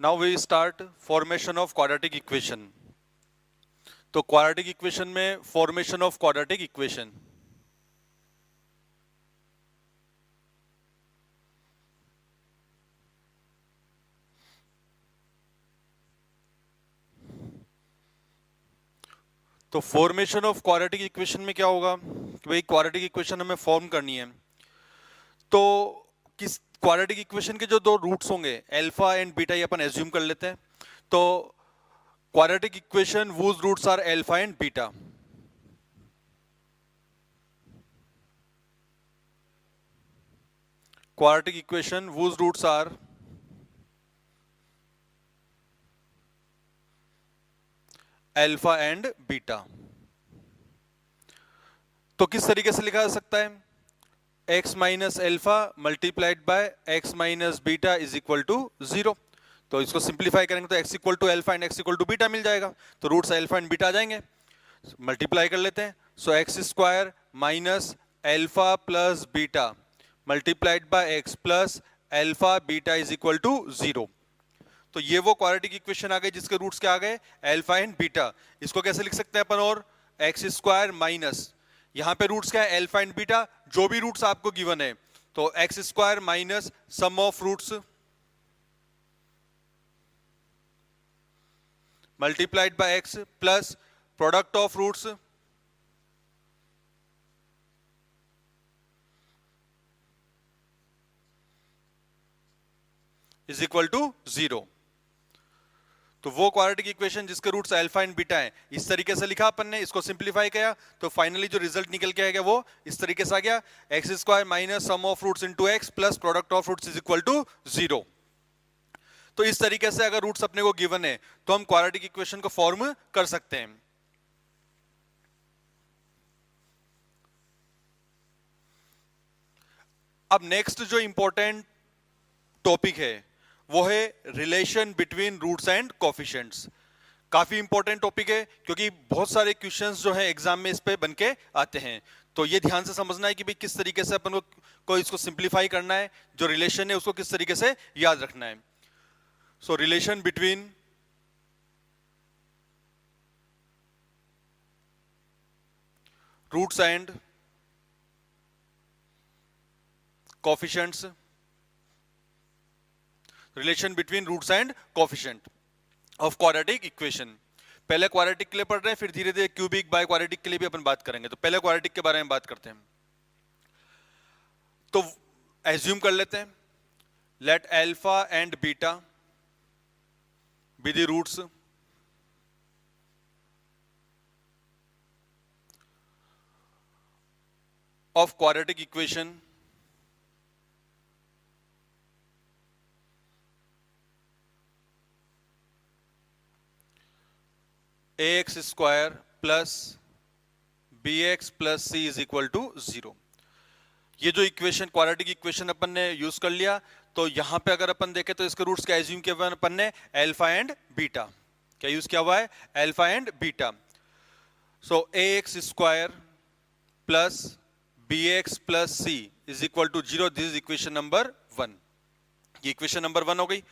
Now we start formation of quadratic equation. तो quadratic equation में formation of quadratic equation, तो formation of quadratic equation में क्या होगा कि भाई क्वाड्रेटिक इक्वेशन हमें फॉर्म करनी है। तो किस क्वाड्रेटिक इक्वेशन के जो दो रूट्स होंगे अल्फा एंड बीटा, ये अपन एज्यूम कर लेते हैं। तो quadratic equation whose roots are alpha and beta. Quadratic equation whose roots are alpha and beta. तो किस तरीके से लिखा जा सकता है? x minus alpha multiplied by x minus beta is equal to 0। तो इसको सिंप्लीफाई करेंगे तो x equal to alpha and x equal to beta मिल जाएगा। तो रूट्स अल्फा एंड बीटा आ जाएंगे, मल्टीप्लाई कर लेते हैं। So x square minus alpha plus beta multiplied by x plus alpha beta is equal to 0। तो ये वो क्वाड्रेटिक इक्वेशन आ गई जिसके रूट्स क्या आ गए? Alpha and beta. इसको कैसे लिख सकते हैं अपन? और एक्स स्क्वायर माइनस, यहां पे रूट्स क्या है? Alpha and beta. जो भी रूट्स आपको गिवन है तो x square minus sum of roots multiplied by x plus product of roots is equal to 0। तो वो क्वाड्रेटिक इक्वेशन जिसके रूट्स अल्फा एंड बीटा है, इस तरीके से लिखा अपन ने, इसको सिंप्लीफाई किया तो फाइनली जो रिजल्ट निकल के आएगा वो इस तरीके से आ गया, x square minus sum of roots into x plus product of roots is equal to 0। तो इस तरीके से अगर रूट्स अपने को गिवन है तो हम क्वाड्रेटिक इक्वेशन को फॉर्म कर सकते हैं। अब नेक्स्ट जो इंपॉर्टेंट टॉपिक है वो है relation between roots and coefficients. काफी इंपॉर्टेंट टॉपिक है क्योंकि बहुत सारे क्वेश्चंस जो है एग्जाम में इस पे बन के आते हैं। तो ये ध्यान से समझना है कि भाई किस तरीके से अपन को इसको सिंप्लीफाई करना है, जो रिलेशन है उसको किस तरीके से याद रखना है। So relation between roots and coefficients, relation between roots and coefficient of quadratic equation. पहले क्वाड्रेटिक के लिए पढ़ रहे हैं, फिर धीरे धीरे क्यूबिक बाय क्वाड्रेटिक के लिए भी अपन बात करेंगे। तो पहले क्वाड्रेटिक के बारे में बात करते हैं। तो एज्यूम कर लेते हैं, let alpha and beta be the roots of quadratic equation ax square plus bx plus c is equal to 0। ये जो इक्वेशन क्वाड्रेटिक इक्वेशन अपन ने यूज कर लिया। तो यहां पे अगर अपन देखें तो इसके रूट्स क्या एज्यूम किया हुआ अपन ने? Alpha and beta. क्या यूज किया हुआ है? Alpha and beta. So ax square plus bx plus c is equal to 0। This is equation number 1। ये इक्वेशन नंबर 1 हो गई।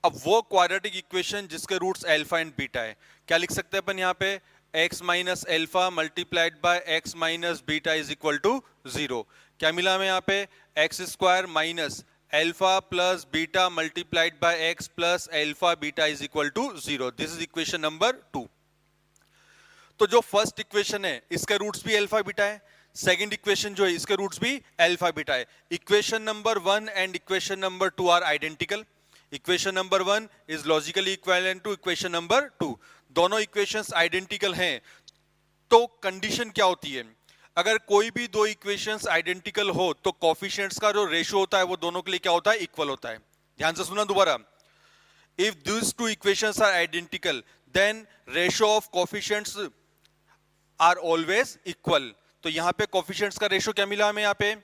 अब वो क्वाड्रेटिक इक्वेशन जिसके रूट्स अल्फा एंड बीटा है, क्या लिख सकते हैं अपन यहाँ पे? x minus alpha multiplied by x minus beta is equal to 0। क्या मिला हमें यहाँ पे? X square minus alpha plus beta multiplied by x plus alpha beta is equal to 0। This is equation number 2। तो जो फर्स्ट इक्वेशन है इसके roots भी अल्फा बीटा है, सेकंड इक्वेशन जो है इसके रूट्स भी अल्फा बीटा है। Equation number 1 and equation number 2 are identical. Equation number 1 is logically equivalent to equation number 2। दोनों इक्वेशंस आइडेंटिकल हैं। तो कंडीशन क्या होती है? अगर कोई भी दो इक्वेशंस आइडेंटिकल हो तो कोफिशिएंट्स का जो रेशियो होता है वो दोनों के लिए क्या होता है? इक्वल होता है। ध्यान से सुना दोबारा, if these two equations are identical then ratio of coefficients are always equal. तो यहां पे कोफिशिएंट्स का रेशियो क्या मिला हमें? यहाँ पे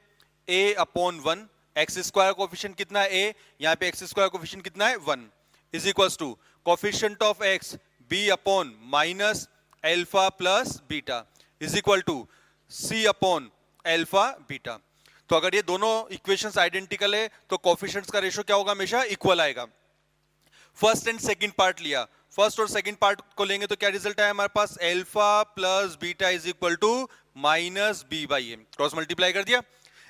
a upon 1, x square coefficient कितना है? a। यहाँ पे एक्स स्क्वायर कोफिशिएंट कितना है? 1 is equals to coefficient of x b upon minus alpha plus beta is equal to c upon alpha beta. तो अगर ये दोनों इक्वेशंस आइडेंटिकल है तो कोफिशिएंट्स का रेशियो क्या होगा? हमेशा इक्वल आएगा। फर्स्ट एंड सेकंड पार्ट लिया, फर्स्ट और सेकंड पार्ट को लेंगे तो क्या रिजल्ट आया हमारे पास, alpha plus beta is equal to minus b by a, cross multiply कर दिया।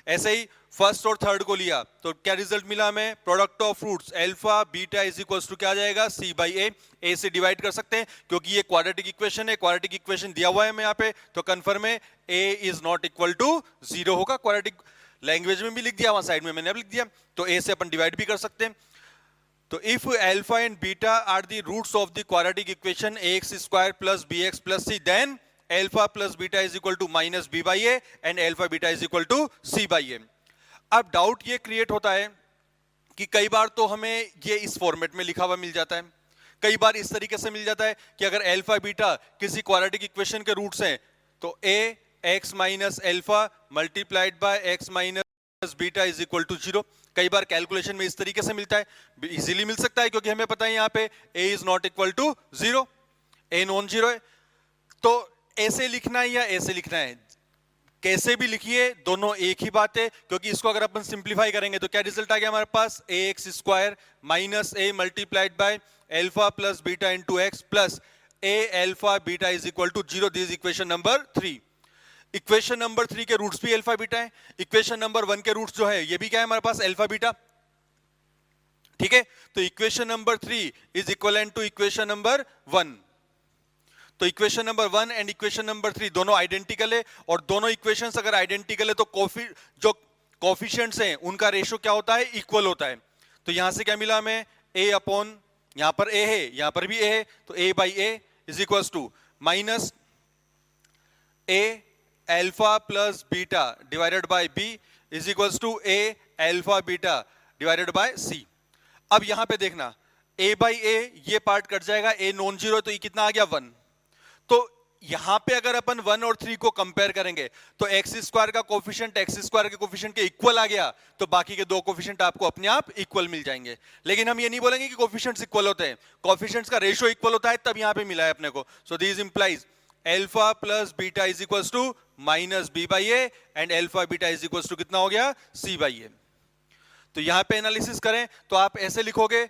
ऐसे ही फर्स्ट और थर्ड को लिया तो क्या रिजल्ट मिला हमें, product of roots alpha beta is equal to क्या आ जाएगा, सी बाई ए से डिवाइड कर सकते हैं क्योंकि ये क्वाड्रेटिक इक्वेशन है, क्वाड्रेटिक इक्वेशन दिया हुआ है हमें यहाँ पे, तो कन्फर्म है ए इज नॉट इक्वल टू 0 होगा। क्वाड्रेटिक लैंग्वेज में भी लिख दिया, वहां साइड में मैंने अब लिख दिया, तो ए से अपन डिवाइड भी कर सकते हैं। तो if alpha and beta are the roots of the quadratic equation ax square plus bx plus c, then alpha plus beta is equal to minus b by a and alpha beta is equal to c by a. अब doubt ये create होता है कि कई बार तो हमें ये इस फॉर्मेट में लिखा हुआ मिल जाता है, कई बार इस तरीके से मिल जाता है कि अगर अल्फा बीटा किसी क्वाड्रेटिक इक्वेशन के रूट्स हैं तो a x minus alpha multiplied by x minus beta is equal to 0। कई बार कैलकुलेशन में इस तरीके से मिलता है, इजीली मिल सकता है क्योंकि हमें पता है यहाँ पे a is not equal to 0, a non zero है। तो ऐसे लिखना है या ऐसे लिखना है, कैसे भी लिखिए दोनों एक ही बात है, क्योंकि इसको अगर अपन सिंप्लीफाई करेंगे तो क्या रिजल्ट आ गया हमारे पास, a x square minus a multiplied by alpha plus beta into x plus a alpha beta is equal to 0। This equation number 3। Equation number 3 के रूट्स भी अल्फा बीटा है, इक्वेशन नंबर 1 के रूट्स जो है ये भी क्या है हमारे पास, अल्फा बीटा। ठीक है, तो equation number 3 is equivalent to equation number 1। तो equation number 1 and equation number 3 दोनों आइडेंटिकल है, और दोनों इक्वेशंस अगर आइडेंटिकल है तो जो कोफिशिएंट्स हैं उनका रेशियो क्या होता है, इक्वल होता है। तो यहां से क्या मिला हमें, a अपॉन, यहां पर a है यहां पर भी a है, तो a by a is equal to minus a alpha plus beta divided by b is equal to a alpha beta divided by c। अब यहां पे देखना a बाई a ये पार्ट कट जाएगा, a नॉन जीरो, तो ये कितना आ गया 1। तो यहां पे अगर अपन 1 और 3 को कंपेयर करेंगे तो एक्स स्क्वायर का कोफिशिएंट एक्स स्क्वायर के कोफिशिएंट के इक्वल आ गया, तो बाकी के दो कोफिशिएंट आपको अपने आप इक्वल मिल जाएंगे। लेकिन हम ये नहीं बोलेंगे कि कोफिशिएंट्स इक्वल होते हैं, कोफिशिएंट्स का रेशियो इक्वल होता है तब यहां पे मिला है अपने को। So this implies alpha plus beta is equal to minus b by a and alpha beta is equal to कितना हो गया, सी बाई ए। तो यहां पे एनालिसिस करें तो आप ऐसे लिखोगे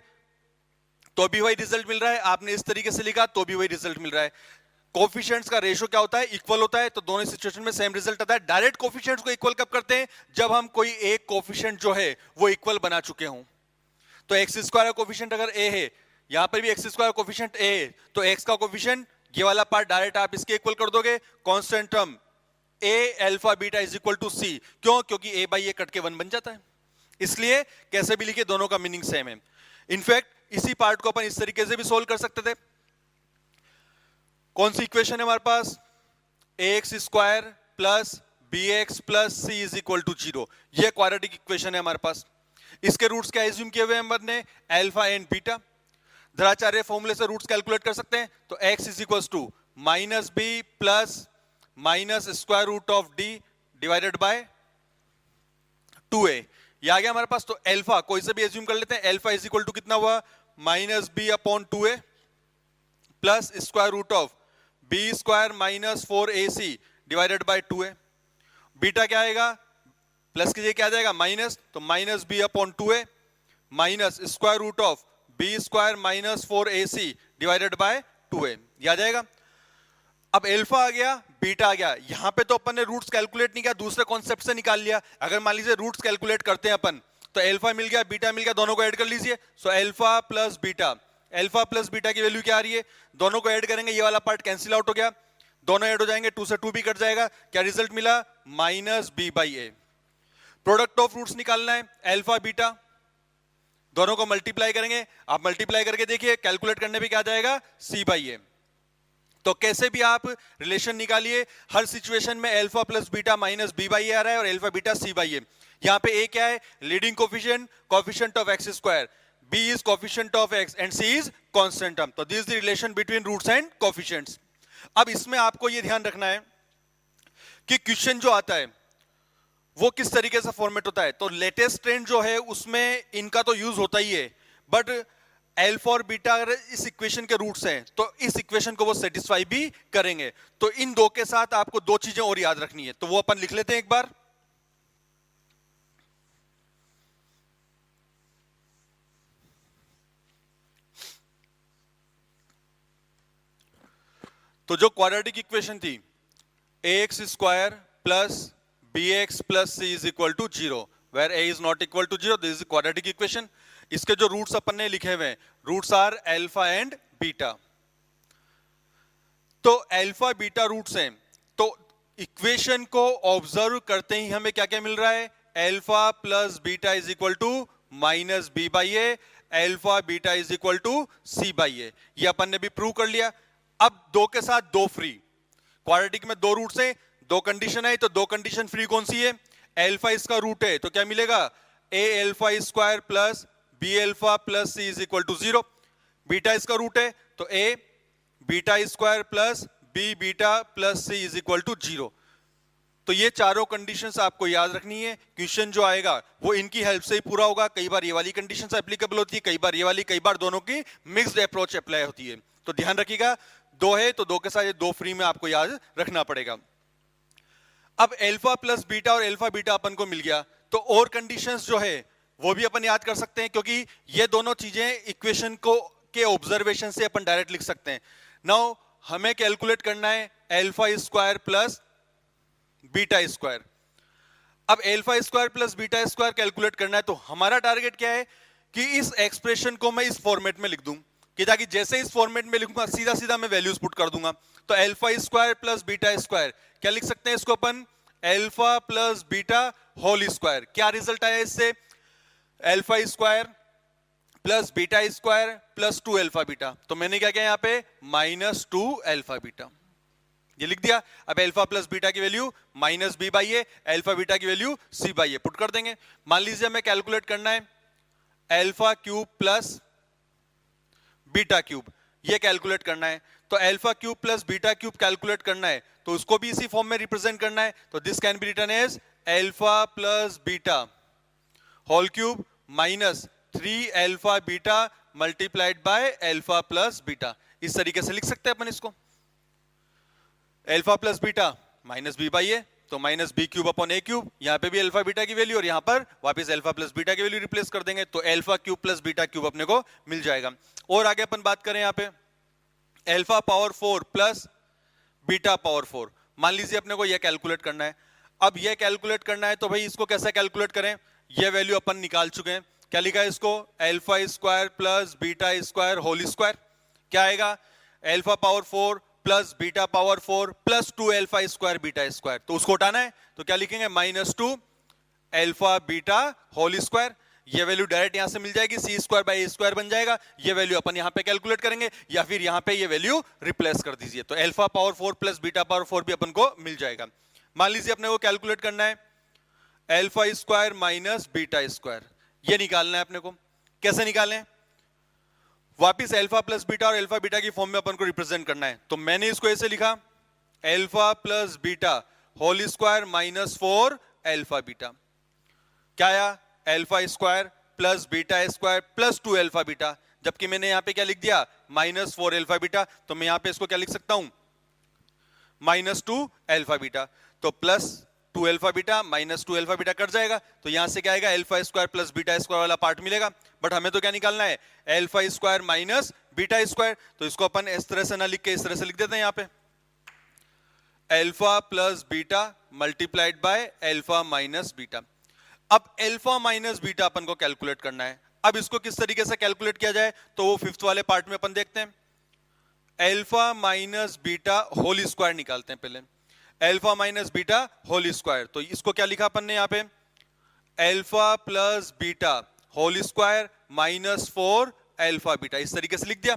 तो भी वही रिजल्ट मिल रहा है, आपने इस तरीके से लिखा तो भी वही रिजल्ट मिल रहा है। कोफिशिएंट्स का रेशियो क्या होता है, इक्वल होता है, तो दोनों सिचुएशन में सेम रिजल्ट आता है। डायरेक्ट कोफिशिएंट्स को इक्वल कब करते हैं, जब हम कोई एक कोफिशिएंट जो है वो इक्वल बना चुके हों। तो एक्स स्क्वायर का कोफिशिएंट अगर a है, यहां पर भी एक्स स्क्वायर कोफिशिएंट a है, तो x का कोफिशिएंट ये वाला पार्ट डायरेक्ट आप इसके इक्वल कर दोगे, constant term a alpha beta is equal to c। क्यों, क्योंकि a बाई a कट के 1 बन जाता है, इसलिए कैसे भी लिखे दोनों का मीनिंग सेम है। इनफैक्ट इसी पार्ट को अपन इस तरीके से भी सोल्व कर सकते थे। कौन सी इक्वेशन है हमारे पास, ax square plus bx plus c is equal to 0। यह क्वाड्रेटिक इक्वेशन है हमारे पास। इसके रूट्स क्या एज्यूम किए हुए हैं हमने, अल्फा एंड बीटा। द्विआचार्य फॉर्मूले से रूट्स कैलकुलेट कर सकते हैं, तो x is equal to minus b plus minus square root of d divided by 2a। ये आ गया हमारे पास। तो अल्फा कोई से भी एज्यूम कर लेते हैं, अल्फा इज इक्वल टू कितना हुआ, minus b upon 2a plus square root of b square minus 4ac divided by 2a। Beta क्या आएगा, प्लस कीजिए क्या आ जाएगा, माइनस, तो minus b upon 2a minus square root of b square minus 4ac divided by 2a, ये आ जाएगा। अब अल्फा आ गया, बीटा आ गया। यहां पे तो अपन ने रूट्स कैलकुलेट नहीं किया, दूसरे कॉन्सेप्ट से निकाल लिया। अगर मान लीजिए रूट्स कैलकुलेट करते हैं अपन, तो अल्फा मिल गया, बीटा मिल गया, दोनों को ऐड कर लीजिए। सो alpha plus beta, alpha plus beta की वैल्यू क्या आ रही है, दोनों को ऐड करेंगे, ये वाला पार्ट कैंसिल आउट हो गया, दोनों ऐड हो जाएंगे, 2 से 2 भी कट जाएगा। क्या रिजल्ट मिला, minus b by a. Product of roots निकालना है, अल्फा बीटा दोनों को मल्टीप्लाई करेंगे। आप मल्टीप्लाई करके देखिए, कैलकुलेट करने पे क्या आ जाएगा, सी बाई ए। तो कैसे भी आप रिलेशन निकालिए, हर सिचुएशन में alpha plus beta minus b by a आ रहा है और alpha beta c by a. यहां पे ए क्या है, leading coefficient, coefficient of x square, b is coefficient of x and c is constant term। तो this is the relation between roots and coefficients। अब इसमें आपको ये ध्यान रखना है कि क्वेश्चन जो आता है वो किस तरीके से फॉर्मेट होता है। तो लेटेस्ट ट्रेंड जो है उसमें इनका तो यूज होता ही है, बट अल्फा और बीटा अगर इस इक्वेशन के रूट्स हैं तो इस इक्वेशन को वो सेटिस्फाई भी करेंगे। तो इन दो के साथ आपको दो चीजें और याद रखनी है, तो वो अपन लिख लेते हैं एक बार। तो जो क्वाड्रेटिक इक्वेशन थी ax square plus bx plus c is equal to 0 where a is not equal to 0, this is quadratic equation. इसके जो रूट्स अपन ने लिखे हुए हैं, roots are alpha and beta. तो अल्फा बीटा रूट्स हैं, तो इक्वेशन को ऑब्जर्व करते ही हमें क्या क्या मिल रहा है, alpha plus beta is equal to minus b by a, alpha beta is equal to c by a. ये अपन ने भी प्रूव कर लिया। अब दो के साथ दो फ्री, क्वाड्रेटिक में दो रूट्स हैं, दो कंडीशन है, तो दो कंडीशन फ्री कौन सी है, अल्फा इसका रूट है तो क्या मिलेगा, a alpha square plus b alpha plus c is equal to 0। Beta इसका रूट है तो a beta square plus b beta plus c is equal to 0। तो ये चारों कंडीशंस आपको याद रखनी है, क्वेश्चन जो आएगा वो इनकी हेल्प से ही पूरा होगा। कई बार ये वाली कंडीशंस एप्लीकेबल होती है, कई बार ये वाली, कई बार दोनों की मिक्स्ड अप्रोच अप्लाई होती है। तो ध्यान रखिएगा, दो है तो दो के साथ ये दो फ्री में आपको याद रखना पड़ेगा। अब अल्फा प्लस बीटा और अल्फा बीटा अपन को मिल गया, तो और कंडीशंस जो है वो भी अपन याद कर सकते हैं, क्योंकि ये दोनों चीजें इक्वेशन को के ऑब्जर्वेशन से अपन डायरेक्ट लिख सकते हैं। नाउ हमें कैलकुलेट करना है alpha square plus beta square. अब alpha square plus beta square calculate करना है, तो हमारा टारगेट क्या है कि इस एक्सप्रेशन को मैं इस फॉर्मेट में लिख दूं, कि ताकि जैसे इस फॉर्मेट में लिखूंगा सीधा सीधा मैं वैल्यूज पुट कर दूंगा। तो alpha square plus beta square क्या लिख सकते हैं इसको अपन, alpha plus beta whole square. क्या रिजल्ट आया इससे, alpha square plus beta square plus 2 alpha beta. तो मैंने क्या किया यहाँ पे माइनस 2 अल्फा बीटा, ये लिख दिया। अब अल्फा प्लस बीटा की value minus b by a, alpha beta की value c by a put कर देंगे। मान लीजिए हमें कैलकुलेट करना है alpha cube plus beta cube, ये कैलकुलेट करना है। तो alpha cube plus beta cube calculate करना है, तो उसको भी इसी फॉर्म में रिप्रेजेंट करना है। तो this can be written as alpha plus beta whole cube minus 3 alpha beta multiplied by alpha plus beta. इस तरीके से लिख सकते हैं अपन इसको, alpha plus beta minus b by a, तो minus b cube upon a cube. यहां पे भी अल्फा बीटा की वैल्यू और यहां पर वापस अल्फा प्लस बीटा की वैल्यू रिप्लेस कर देंगे, तो alpha cube plus beta cube अपने को मिल जाएगा। और आगे अपन बात करें यहां पे alpha power 4 plus beta power 4, मान लीजिए अपने को यह कैलकुलेट करना है। अब यह कैलकुलेट करना है तो भाई इसको कैसे कैलकुलेट करें, यह वैल्यू अपन निकाल चुके हैं। क्या लिखा है इसको, alpha square plus beta square whole square. क्या आएगा, alpha power 4 plus beta power 4 plus 2 alpha square beta square. तो उसको उठाना है तो क्या लिखेंगे, minus 2 alpha beta whole square. ये वैल्यू डायरेक्ट यहां से मिल जाएगी, c square by a square बन जाएगा। ये वैल्यू अपन यहां पे कैलकुलेट करेंगे, या फिर यहां पे ये वैल्यू रिप्लेस कर दीजिए, तो alpha power 4 plus beta power 4 भी अपन को मिल जाएगा। मान लीजिए अपने को कैलकुलेट करना है alpha square minus beta square, ये निकालना है अपने को। कैसे निकालें, वापिस अल्फा प्लस बीटा और अल्फा बीटा की फॉर्म में अपन को रिप्रेजेंट करना है। तो मैंने इसको ऐसे लिखा, alpha plus beta whole square minus 4 alpha beta. क्या आया, alpha square plus beta square plus 2 alpha beta, जबकि मैंने यहां पे क्या लिख दिया, माइनस 4 अल्फा बीटा। तो मैं यहां पे इसको क्या लिख सकता हूं, माइनस 2 अल्फा बीटा। तो plus 2 alpha beta minus 2 alpha beta cut जाएगा, तो यहां से क्या आएगा, alpha square plus beta square वाला पार्ट मिलेगा। बट हमें तो क्या निकालना है, alpha square minus beta square. तो इसको अपन इस तरह से ना लिख के इस तरह से लिख देते हैं, यहां पे alpha plus beta multiplied by alpha minus beta. अब अल्फा माइनस बीटा अपन को कैलकुलेट करना है। अब इसको किस तरीके से कैलकुलेट किया जाए, तो वो फिफ्थ वाले पार्ट में अपन देखते हैं। Alpha minus beta whole square निकालते हैं पहले, alpha minus beta whole square. तो इसको क्या लिखा अपन ने यहाँ पे, alpha plus beta whole square minus 4 alpha beta, इस तरीके से लिख दिया।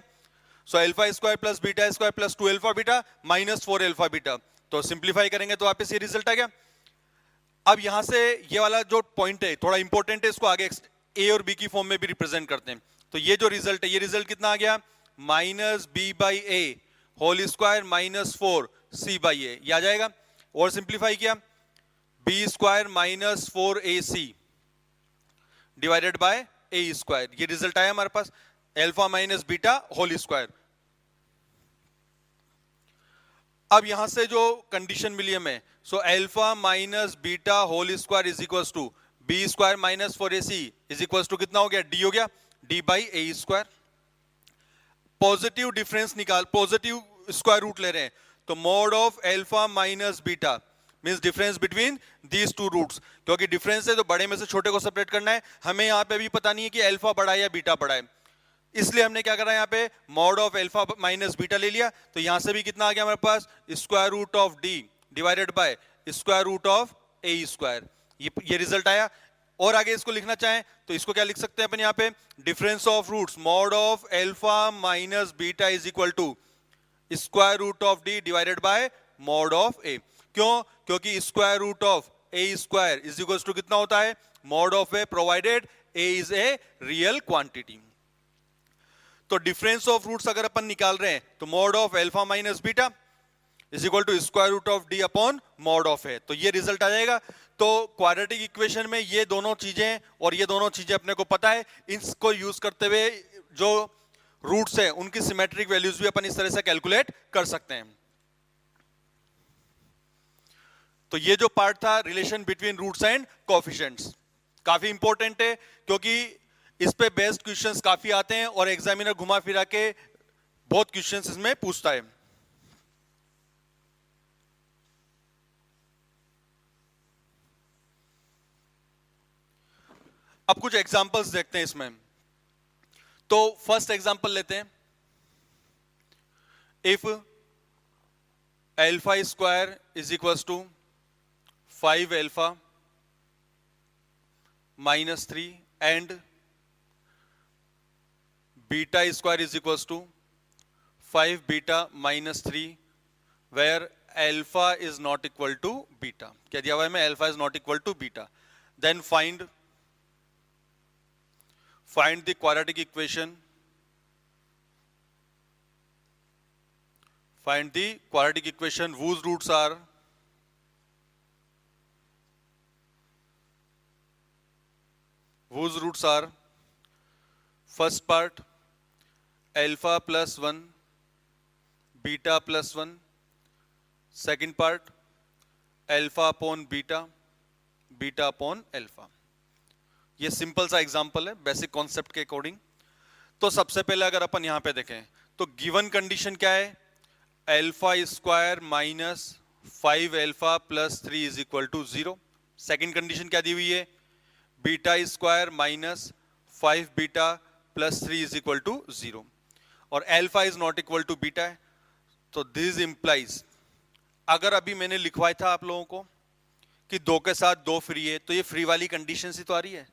So alpha square plus beta square plus 2 alpha beta minus 4 alpha beta. तो सिंप्लीफाई करेंगे तो वापस ये रिजल्ट आ गया। अब यहां से ये वाला जो पॉइंट है थोड़ा इंपॉर्टेंट है, इसको आगे ए और बी की फॉर्म में भी रिप्रेजेंट करते हैं। तो ये जो रिजल्ट है, ये रिजल्ट कितना आ गया, minus b by a whole square minus 4 c by a, ये आ जाएगा। और सिंप्लीफाई किया, b square minus 4 a c divided by a square, ये रिजल्ट आया हमारे पास, alpha minus beta whole square. अब यहां से जो कंडीशन मिली हमें, so alpha minus beta whole square is equal to b square minus 4 a c is equal to कितना हो गया, डी हो गया, d by a square. Positive difference निकाल, पॉजिटिव स्क्वायर रूट ले रहे हैं, तो mod of alpha minus beta means difference between these two roots, क्योंकि डिफरेंस है तो बड़े में से छोटे को सेपरेट करना है। हमें यहाँ पे अभी पता नहीं है कि अल्फा बड़ा है या बीटा बड़ा है, इसलिए हमने क्या करा यहाँ पे mod of alpha minus beta ले लिया। तो यहां से भी कितना आ गया हमारे पास, square root of d divided by square root of a square, ये रिजल्ट आया। और आगे इसको लिखना चाहें तो इसको क्या लिख सकते हैं अपन यहाँ पे, difference of roots mod of alpha minus beta is equal to square root of d divided by mod of a. क्यों? क्योंकि square root of a square is equal to कितना होता है, mod of a, provided a is a real quantity. तो difference of roots अगर अपन निकाल रहे हैं तो mod of alpha minus beta is equal to square root of d upon mod of ए, तो ये रिजल्ट आ जाएगा। तो क्वाड्रेटिक इक्वेशन में ये दोनों चीजें और ये दोनों चीजें अपने को पता है, इसको यूज करते हुए जो रूट्स है उनकी सिमेट्रिक वैल्यूज भी अपन इस तरह से कैलकुलेट कर सकते हैं। तो ये जो पार्ट था relation between roots and coefficients, काफी इंपॉर्टेंट है क्योंकि इस पे बेस्ड क्वेश्चंस काफी आते हैं और एग्जामिनर घुमा फिरा के बहुत क्वेश्चंस इसमें पूछता है। अब कुछ एग्जांपल्स देखते हैं इसमें। तो फर्स्ट एग्जांपल लेते हैं, if alpha square is equals to 5 alpha minus 3 and beta square is equals to 5 beta minus 3 where alpha is not equal to beta. क्या दिया हुआ है, alpha is not equal to beta. Then find the quadratic equation, find the quadratic equation whose roots are first part alpha plus 1 beta plus 1, second part alpha upon beta beta upon alpha। ये simple सा example है basic concept के according. तो सबसे पहले अगर अपन यहां पे देखें तो गिवन कंडीशन क्या है, alpha square minus 5 alpha plus 3 is equal to 0। Second condition क्या दी हुई है, beta square minus 5 beta plus 3 is equal to 0 और alpha is not equal to beta है। तो दिस इंप्लाइज, अगर अभी मैंने लिखवाया था आप लोगों को कि 2 के साथ 2 फ्री है, तो ये फ्री वाली कंडीशन ही तो आ रही है।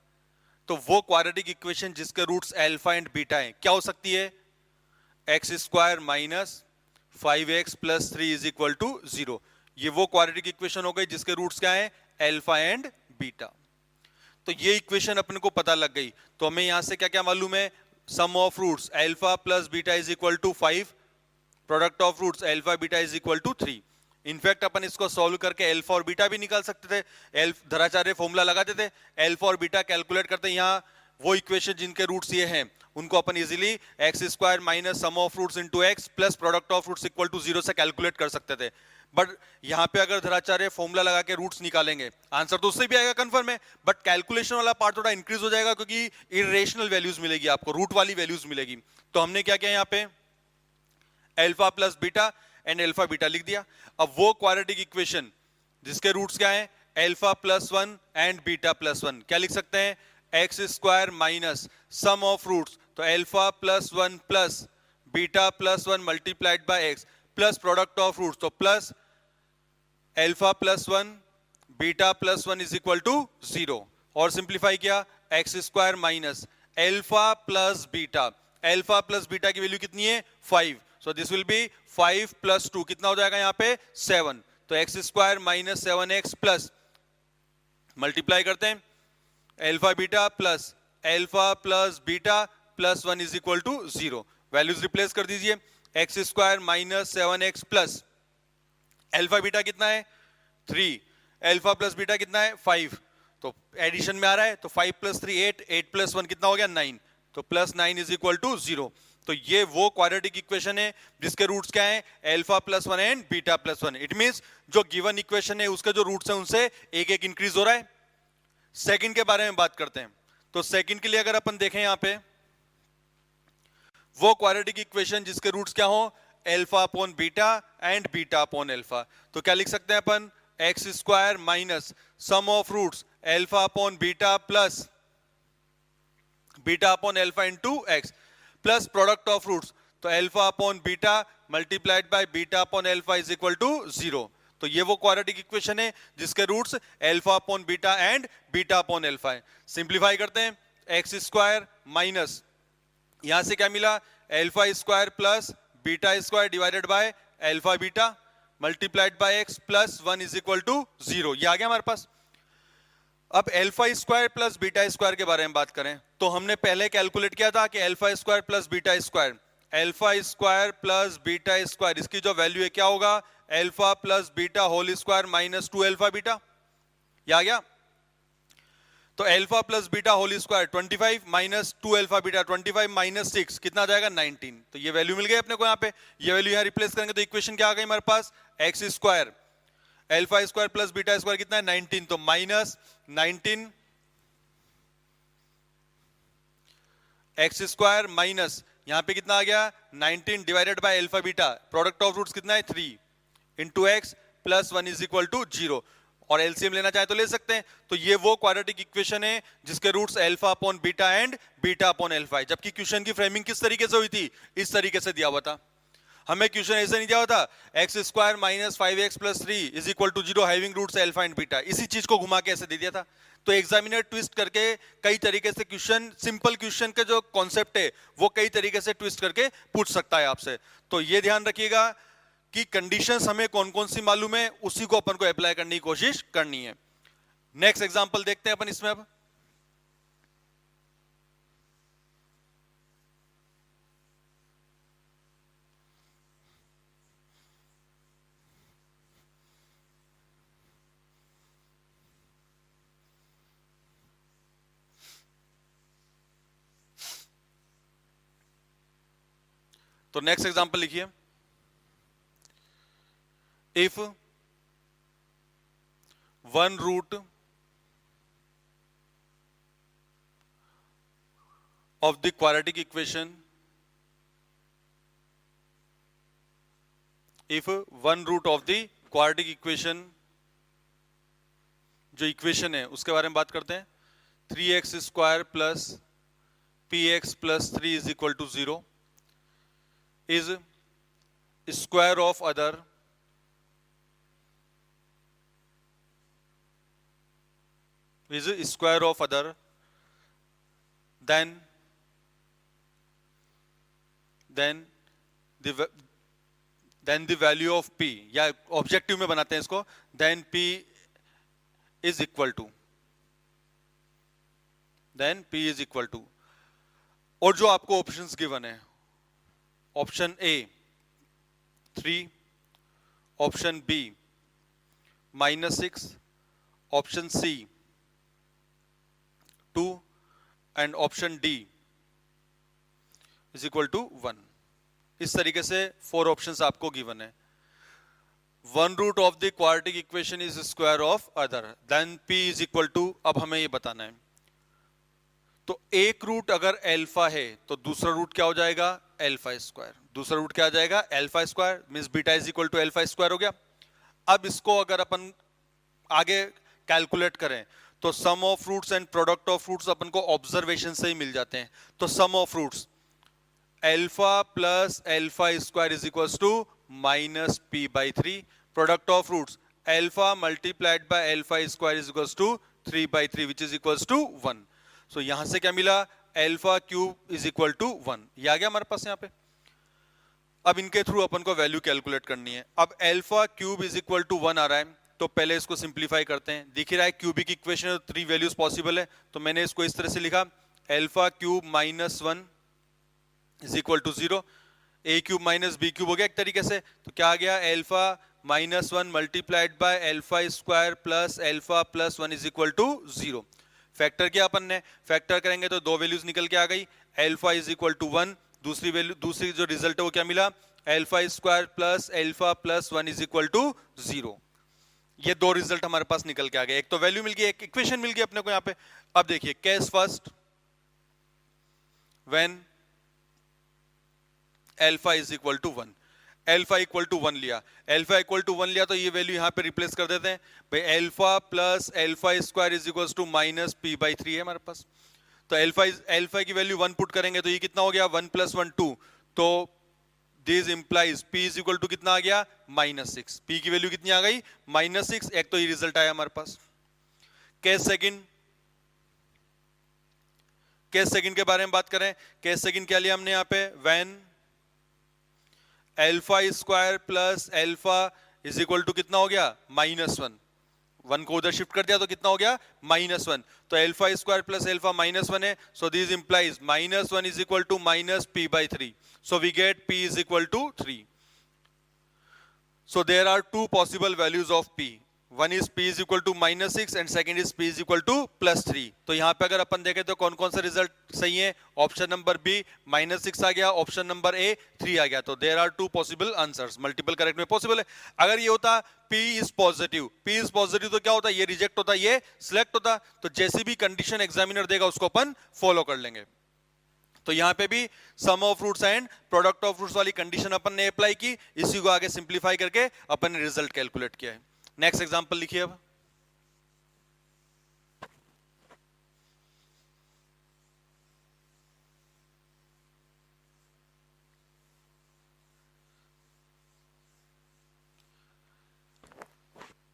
तो वो क्वाड्रेटिक इक्वेशन जिसके रूट्स अल्फा एंड बीटा हैं क्या हो सकती है, x square minus 5x plus 3 is equal to 0। ये वो क्वाड्रेटिक इक्वेशन हो गई जिसके रूट्स क्या है, अल्फा एंड बीटा। तो ये इक्वेशन अपने को पता लग गई। तो हमें यहां से क्या क्या मालूम है, sum of roots alpha plus beta is equal to 5, product of roots alpha beta is equal to 3। In fact अपन इसको सॉल्व करके अल्फा और बीटा भी निकाल सकते थे, धराचार्य फॉर्मूला लगाते थे, अल्फा और बीटा कैलकुलेट करते। यहाँ वो इक्वेशन जिनके रूट्स ये हैं उनको अपन easily x square minus sum of roots into x plus product of roots equal to 0 से कैलकुलेट कर सकते थे। बट यहाँ पे अगर धराचार्य फॉर्मूला लगा के रूट्स निकालेंगे आंसर तो उससे भी आएगा कंफर्म है, बट कैलकुलेशन वाला पार्ट थोड़ा इंक्रीज हो जाएगा क्योंकि इरेशनल वैल्यूज मिलेगी आपको, रूट वाली वैल्यूज मिलेगी। तो हमने क्या किया यहाँ पे, alpha plus beta and alpha beta लिख दिया। अब वो क्वाड्रेटिक इक्वेशन जिसके रूट्स क्या है, alpha plus 1 and beta plus 1, क्या लिख सकते हैं, x square minus sum of roots, तो alpha plus 1 plus beta plus 1 multiplied by x plus product of roots, तो plus alpha plus 1 beta plus 1 is equal to 0। और simplify किया, x square minus alpha plus beta, alpha plus beta की value कितनी है 5, so this will be 5 plus 2 कितना हो जाएगा यहाँ पे 7। तो x square minus 7x plus multiply करते हैं alpha beta plus beta plus 1 is equal to 0। Values replace कर दीजिए, x square minus 7x plus alpha beta कितना है 3, अल्फा प्लस बीटा कितना है 5, तो एडिशन में आ रहा है, तो 5 प्लस 3 8, 8 प्लस 1 कितना हो गया 9, तो प्लस 9 इज इक्वल टू 0। तो ये वो क्वाड्रेटिक इक्वेशन है जिसके रूट्स क्या हैं, alpha plus 1 and beta plus 1। It means जो गिवन इक्वेशन है उसके जो रूट्स हैं उनसे एक एक इंक्रीज हो रहा है। सेकंड के बारे में बात करते हैं। तो सेकंड के लिए अगर अपन देखें यहाँ पे, वो क्वाड्रेटिक इक्वेशन जिसके रूट्स क्या हो, alpha upon beta and beta upon alpha. तो क्या लिख सकते हैं अपन, x square minus sum of roots alpha upon beta plus beta upon alpha into x plus product of roots, तो alpha upon beta multiplied by beta upon alpha is equal to 0। तो ये वो क्वाड्रेटिक इक्वेशन है जिसके roots alpha upon beta and beta upon alpha है। Simplify करते हैं, x square minus यहां से क्या मिला, alpha square plus beta square divided by alpha beta multiplied by x plus 1 is equal to 0। ये आ गया हमारे पास। अब alpha square plus beta square के बारे में बात करें तो हमने पहले कैलकुलेट किया था कि alpha square plus beta square, alpha square plus beta square, इसकी जो वैल्यू है क्या होगा, alpha plus beta whole square minus 2 alpha beta. ये आ गया। तो alpha plus beta whole square 25 minus 2 alpha beta 25 minus 6 कितना आ जाएगा 19। तो ये वैल्यू मिल गई अपने को यहाँ पे। ये वैल्यू यहाँ रिप्लेस करेंगे तो इक्वेशन क्या आ गई हमारे पास, x square alpha square plus beta square कितना है 19, तो माइनस 19 एक्स स्क्वायर माइनस यहां पे कितना आ गया 19 divided by alpha beta, product of roots कितना है 3 into x plus 1 is equal to 0। और एलसीएम लेना चाहे तो ले सकते हैं। तो ये वो क्वाड्रेटिक इक्वेशन है जिसके roots alpha upon beta and beta upon alpha है। जबकि क्वेश्चन की फ्रेमिंग किस तरीके से हुई थी, इस तरीके से दिया हुआ था। हमें क्वेश्चन ऐसे नहीं दिया हुआ था x square minus 5x plus 3 is equal to 0 having roots alpha and beta, इसी चीज को घुमा के ऐसे दे दिया था। तो एग्जामिनर ट्विस्ट करके कई तरीके से क्वेश्चन, सिंपल क्वेश्चन का जो कॉन्सेप्ट है वो कई तरीके से ट्विस्ट करके पूछ सकता है आपसे। तो ये ध्यान रखिएगा कि कंडीशंस हमें कौन कौन सी मालूम है, उसी को अपन को अप्लाई करने की कोशिश करनी है। नेक्स्ट एग्जांपल देखते हैं अपन इसमें। अब तो नेक्स्ट एग्जांपल लिखिए, if one root of the quadratic equation, if one root of the quadratic equation, जो इक्वेशन है उसके बारे में बात करते हैं, 3x square plus px plus 3 is equal to 0 is square of other then the value of p, या objective में बनाते हैं इसको, then p is equal to, और जो आपको ऑप्शंस गिवन है, option A 3, option B -6, option C 2 and option D is equal to 1। इस तरीके से 4 ऑप्शंस आपको गिवन है। One root of the quadratic equation is square of other, then p is equal to, अब हमें ये बताना है। तो एक रूट अगर एल्फा है तो दूसरा रूट क्या हो जाएगा, एल्फा स्क्वायर। दूसरा रूट क्या आ जाएगा, alpha square, means beta is equal to alpha square हो गया। अब इसको अगर अपन आगे कैलकुलेट करें तो sum of roots and product of roots अपन को ऑब्जर्वेशन से ही मिल जाते हैं। तो sum of roots alpha plus alpha square is equal to minus p by 3, product of roots alpha multiplied by alpha square is equal to 3 by 3 which is equal to 1। So यहां से क्या मिला, alpha cube is equal to 1। ये आ गया हमारे पास यहाँ पे। अब इनके थ्रू अपन को वैल्यू कैलकुलेट करनी है। अब alpha cube is equal to 1 आ रहा है, तो पहले इसको सिंप्लीफाई करते हैं। दिख रहा है क्यूबिक इक्वेशन है, 3 वैल्यूज पॉसिबल है, तो मैंने इसको इस तरह से लिखा, alpha cube minus 1 is equal to 0, a cube minus b cube हो गया एक तरीके से। तो क्या आ गया, alpha minus 1 multiplied by alpha square plus alpha plus 1 is equal to 0। Factor किया अपन ने, फैक्टर करेंगे तो 2 वैल्यूज निकल के आ गई, एल्फा इज इक्वल टू 1, दूसरी वैल्यू, दूसरी जो रिजल्ट है वो क्या मिला, alpha square plus alpha plus 1 is equal to 0। ये 2 रिजल्ट हमारे पास निकल के आ गए, एक तो वैल्यू मिल गई, एक इक्वेशन मिल गई अपने को यहाँ पे। अब देखिए, case first, when alpha is equal to 1, alpha equal to 1 लिया, अल्फा इक्वल टू 1 लिया तो ये वैल्यू यहाँ पे रिप्लेस कर देते हैं भाई, alpha plus alpha square is equal to minus p by 3 है हमारे पास। तो अल्फा की वैल्यू 1 पुट करेंगे तो ये कितना हो गया 1 + 1 2, तो this implies p is equal to कितना आ गया -6, p की वैल्यू कितनी आ गई -6। एक तो ये रिजल्ट आया हमारे पास। केस सेकंड के बारे में बात करें, केस सेकंड क्या लिया हमने यहाँ पे, when alpha square plus alpha is equal to कितना हो गया -1, 1 को उधर शिफ्ट कर दिया तो कितना हो गया -1, तो अल्फा स्क्वायर प्लस अल्फा -1 है, so this implies -1 is equal to -p/3, so we get p is equal to 3. So there are two possible values of p, one is p is equal to -6 and second is p is equal to +3. तो यहाँ पे अगर अपन देखें तो कौन कौन सा रिजल्ट सही है, ऑप्शन नंबर बी -6 आ गया, ऑप्शन नंबर ए 3 आ गया, तो there are two possible answers, multiple correct में पॉसिबल है। अगर ये होता p इज पॉजिटिव तो क्या होता, ये रिजेक्ट होता, ये सिलेक्ट होता, तो जैसी भी कंडीशन एग्जामिनर देगा उसको अपन फॉलो कर लेंगे। तो यहाँ पे भी sum of fruits and product of fruits वाली कंडीशन अपन ने अप्लाई की, इसी को आगे सिंप्लीफाई करके अपन ने रिजल्ट कैलकुलेट किया है। नेक्स्ट एग्जांपल लिखिए अब।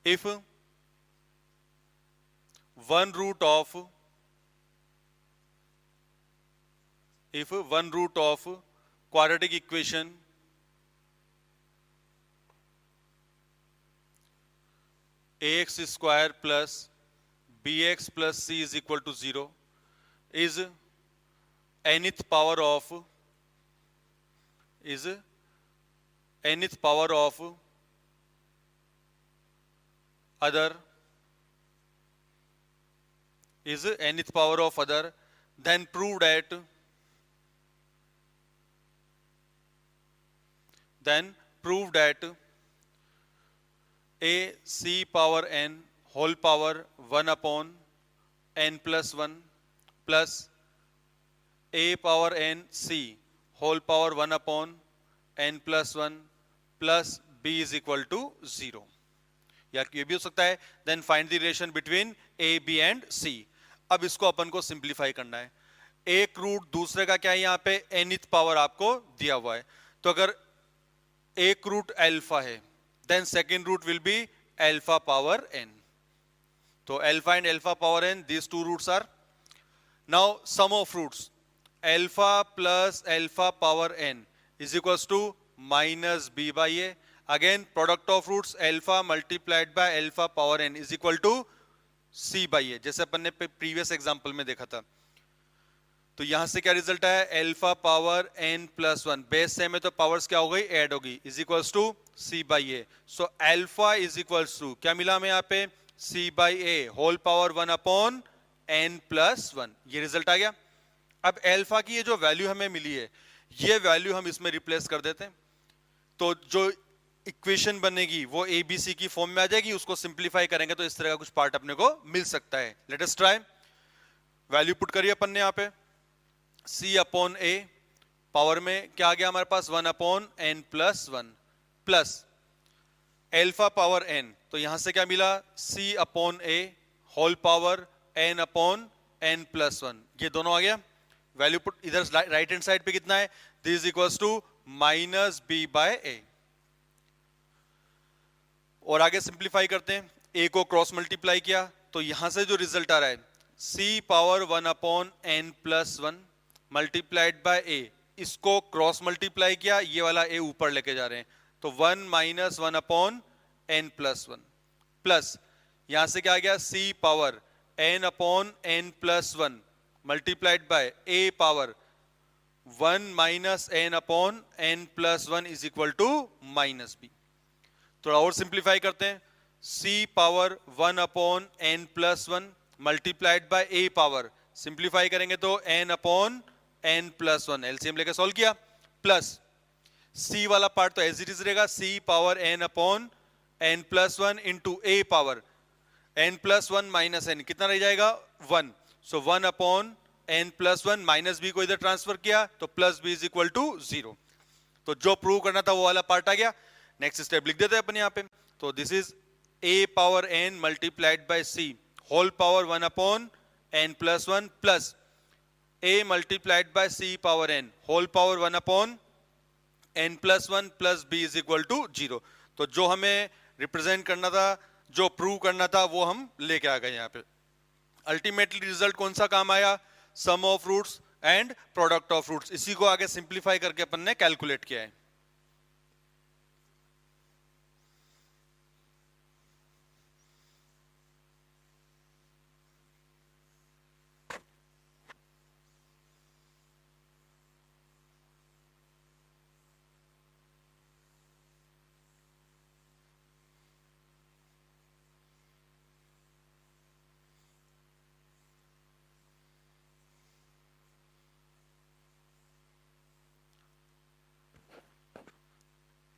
If one root of quadratic equation ax square plus bx plus c is equal to 0 is nth power of other, then prove that a c power n whole power 1 upon n plus 1 plus a power n c whole power 1 upon n plus 1 plus b is equal to 0। या ये भी हो सकता है then find the relation between a b and c। अब इसको अपन को simplify करना है, एक रूट दूसरे का क्या है, यहाँ पे nth पावर आपको दिया हुआ है, तो अगर एक रूट अल्फा है then second root will be alpha power n, तो alpha and alpha power n, these two roots are now sum of roots alpha plus alpha power n is equals to minus b by a, again product of roots alpha multiplied by alpha power n is equal to c by a, जैसे अपन ने previous example में देखा था। तो यहां से क्या result आया, alpha power n plus 1, base same है तो पावर्स क्या हो गई ऐड होगी, is equals to c by a, so alpha is equals to क्या मिला हमें यहाँ पे c by a whole power 1 upon n plus 1, ये रिजल्ट आ गया। अब अल्फा की ये जो वैल्यू हमें मिली है ये वैल्यू हम इसमें रिप्लेस कर देते हैं, तो जो इक्वेशन बनेगी वो ABC की फॉर्म में आ जाएगी, उसको सिंप्लीफाई करेंगे तो इस तरह का कुछ पार्ट अपने को मिल सकता है। Let us try, value put करिए अपन ने यहाँ पे c अपॉन a, पावर में क्या आ गया हमारे पास 1 upon n plus 1 plus alpha power n, तो यहां से क्या मिला c upon a whole power n upon n plus 1, ये दोनों आ गया। वैल्यू पुट इधर राइट हैंड साइड पे कितना है, this is equals to minus b by a, और आगे सिंप्लीफाई करते हैं, a को क्रॉस मल्टीप्लाई किया तो यहां से जो रिजल्ट आ रहा है c power 1 upon n plus 1 multiplied by a, इसको क्रॉस मल्टीप्लाई किया, ये वाला a ऊपर लेके जा रहे हैं, तो 1 minus 1 upon n plus 1 plus यहां से क्या आ गया c power n upon n plus 1 multiplied by a power 1 minus n upon n plus 1 is equal to minus b। थोड़ा और सिंप्लीफाई करते हैं, c power 1 upon n plus 1 multiplied by a power, simplify करेंगे तो n upon n plus 1, LCM लेके solve किया, plus c वाला part तो एज इट इज रहेगा, c power n upon n plus 1 into a power n plus 1 minus n, कितना रह जाएगा 1, so 1 upon n plus 1 minus b को इधर ट्रांसफर किया तो plus b is equal to 0। तो जो प्रूव करना था वो वाला पार्ट आ गया। नेक्स्ट स्टेप लिख देते हैं अपन यहाँ पे। तो this is a power n multiplied by c whole power 1 upon n plus 1 plus a multiplied by c power n whole power 1 upon n plus 1 plus b is equal to 0। तो जो हमें रिप्रेजेंट करना था, जो prove करना था, वो हम लेके आ गए यहाँ पे। अल्टीमेटली रिजल्ट कौन सा काम आया? Sum of roots and product of roots. इसी को आगे सिंप्लीफाई करके अपन ने कैलकुलेट किया है।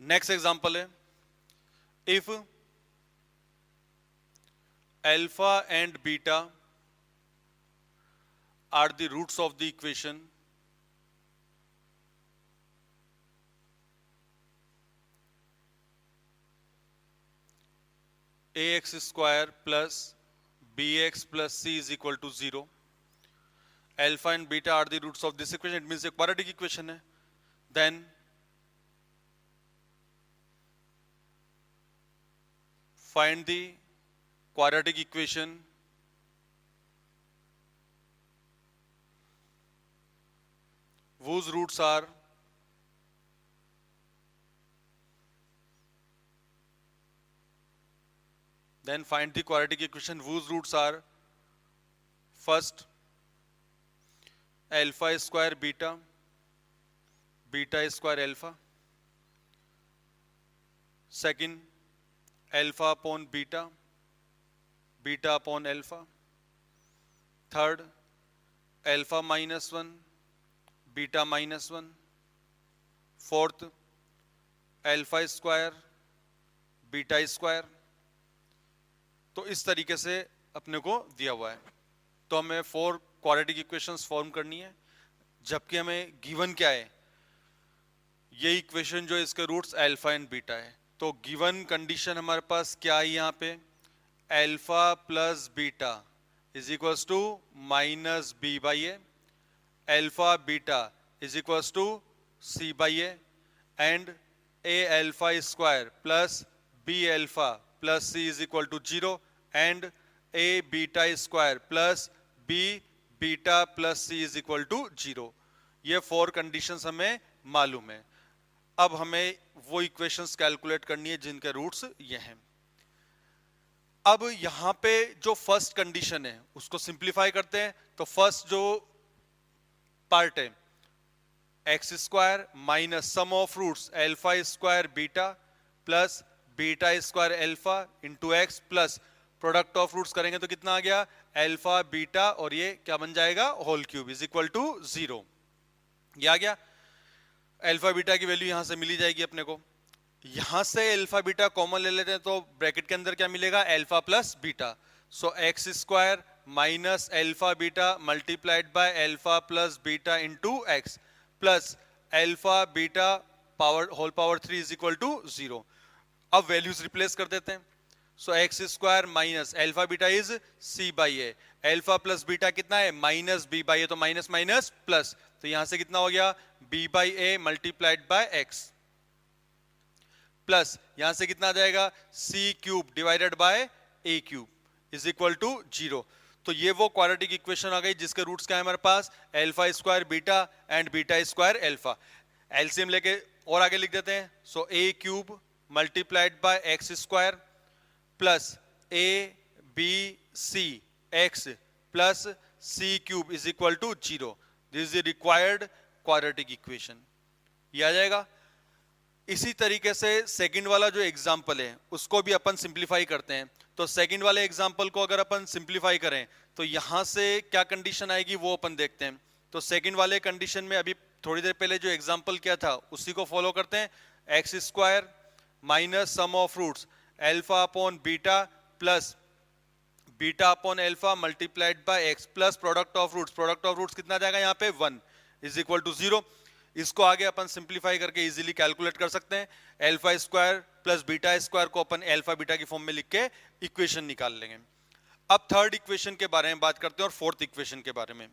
नेक्स्ट एग्जांपल है, if alpha and beta are the roots of the equation ax square plus bx plus c is equal to 0। Alpha and beta are the roots of this equation, it means एक quadratic equation है। Then find the quadratic equation whose roots are first alpha square beta, beta square alpha, second alpha upon beta, beta upon alpha, third alpha minus 1, beta minus 1, fourth alpha square, beta square। तो इस तरीके से अपने को दिया हुआ है। तो हमें 4 क्वाड्रेटिक इक्वेशंस फॉर्म करनी है, जबकि हमें गिवन क्या है, ये इक्वेशन जो इसके रूट्स अल्फा एंड बीटा है। तो गिवन कंडीशन हमारे पास क्या है यहाँ पे, alpha plus beta is equals to minus b by a, alpha beta is equals to c by a, and a alpha square plus b alpha plus c is equal to 0, and a beta square plus b beta plus c is equal to 0। ये 4 conditions हमें मालूम है। अब हमें वो equations calculate करनी है जिनके रूट्स ये हैं। अब यहां पे जो फर्स्ट कंडीशन है उसको सिंप्लीफाई करते हैं। तो फर्स्ट जो पार्ट है, x square minus sum of roots alpha square beta plus beta square alpha into x plus product of roots करेंगे तो कितना आ गया, अल्फा बीटा और ये क्या बन जाएगा, whole cube is equal to 0। ये आ गया। अल्फा बीटा की वैल्यू यहां से मिली जाएगी अपने को। यहां से अल्फा बीटा कॉमन ले लेते हैं तो ब्रैकेट के अंदर क्या मिलेगा, alpha plus beta. So x square minus alpha beta multiplied by alpha plus beta into x plus alpha beta power whole power 3 is equal to 0। अब वैल्यूज रिप्लेस कर देते हैं। So x square minus alpha beta is c by a, alpha plus beta कितना है, minus b by a, तो minus minus plus, तो यहां से कितना हो गया, b by a multiplied by x plus यहां से कितना आ जाएगा, c cube divided by a cube is equal to 0। तो ये वो क्वाड्रेटिक इक्वेशन आ गई जिसके रूट्स क्या है हमारे पास, alpha square beta and beta square alpha. LCM लेके और आगे लिख देते हैं। So a cube multiplied by x square plus a b c x plus c cube is equal to 0। This is the required quadratic equation. ये आ जाएगा। इसी तरीके से सेकंड वाला जो एग्जांपल है उसको भी अपन सिंप्लीफाई करते हैं। तो सेकंड वाले एग्जांपल को अगर अपन सिंप्लीफाई करें तो यहां से क्या कंडीशन आएगी वो अपन देखते हैं। तो सेकंड वाले कंडीशन में अभी थोड़ी देर पहले जो एग्जांपल किया था उसी को फॉलो करते हैं। X square minus sum of roots alpha upon beta plus beta upon alpha multiplied by x plus product of roots, product of roots कितना जाएगा यहाँ पे 1 इज इक्वल टू 0। इसको आगे अपन सिंप्लीफाई करके इजीली कैलकुलेट कर सकते हैं। Alpha square plus beta square को अपन अल्फा बीटा की फॉर्म में लिख के इक्वेशन निकाल लेंगे। अब थर्ड इक्वेशन के बारे में बात करते हैं और फोर्थ इक्वेशन के बारे में।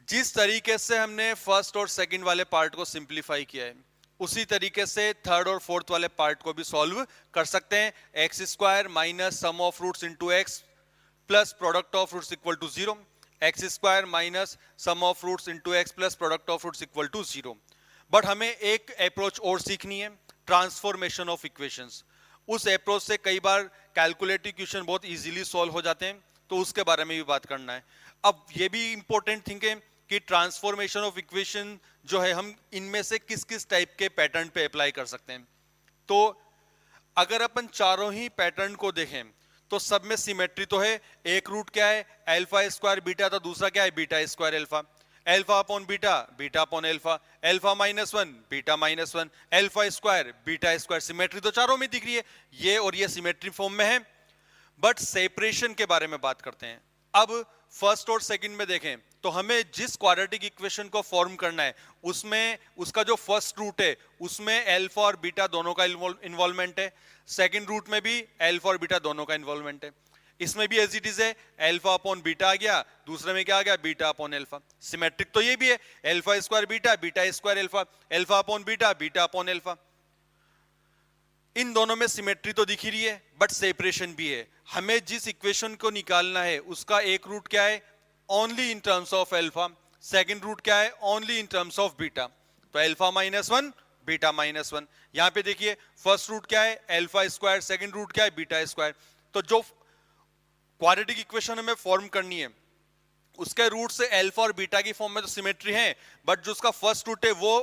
जिस तरीके से हमने फर्स्ट और सेकंड वाले पार्ट को सिंप्लीफाई किया है, उसी तरीके से थर्ड और फोर्थ वाले पार्ट को भी सॉल्व कर सकते हैं। X square minus sum of roots into x plus product of roots equal to 0, x square minus sum of roots into x plus product of roots equal to 0। But हमें एक approach और सीखनी है, transformation of equations. उस approach से कई बार calculative equation बहुत इजीली सॉल्व हो जाते हैं, तो उसके बारे में भी बात करना है। अब ये भी इंपॉर्टेंट थिंग है कि ट्रांसफॉर्मेशन ऑफ इक्वेशन जो है, हम इनमें से किस किस टाइप के पैटर्न पे अप्लाई कर सकते हैं। तो अगर अपन चारों ही पैटर्न को देखें तो सब में सिमेट्री तो है। एक रूट क्या है, अल्फा स्क्वायर बीटा, तो दूसरा क्या है, beta square alpha. Alpha upon beta, beta upon alpha, alpha -1 beta -1, alpha square beta square. Symmetry तो चारों में दिख रही है, ये और ये सिमेट्री फॉर्म में है। बट सेपरेशन के बारे में बात करते हैं। अब फर्स्ट और सेकंड में देखें तो हमें जिस क्वाड्रेटिक इक्वेशन को फॉर्म करना है, उसमें उसका जो फर्स्ट रूट है उसमें अल्फा और बीटा दोनों का इन्वॉल्वमेंट है। सेकंड रूट में भी अल्फा और बीटा दोनों का इन्वॉल्वमेंट है। इसमें भी एज इट इज है, अल्फा अपॉन बीटा आ गया, दूसरे में क्या आ गया, बीटा अपॉन अल्फा। सिमेट्रिक तो ये भी है, alpha square beta, beta square alpha, alpha upon beta, beta upon alpha. इन दोनों में सिमेट्री तो दिख ही रही है, बट सेपरेशन भी है। हमें जिस इक्वेशन को निकालना है उसका एक रूट क्या है, only in terms of alpha, second root क्या है, only in terms of beta. तो अल्फा -1 बीटा -1। यहां पे देखिए फर्स्ट रूट क्या है, अल्फा स्क्वायर, सेकंड रूट क्या है, बीटा स्क्वायर। तो जो क्वाड्रेटिक इक्वेशन हमें फॉर्म करनी है उसके रूट से अल्फा और बीटा की फॉर्म में तो सिमेट्री है, बट जो उसका फर्स्ट रूट है वो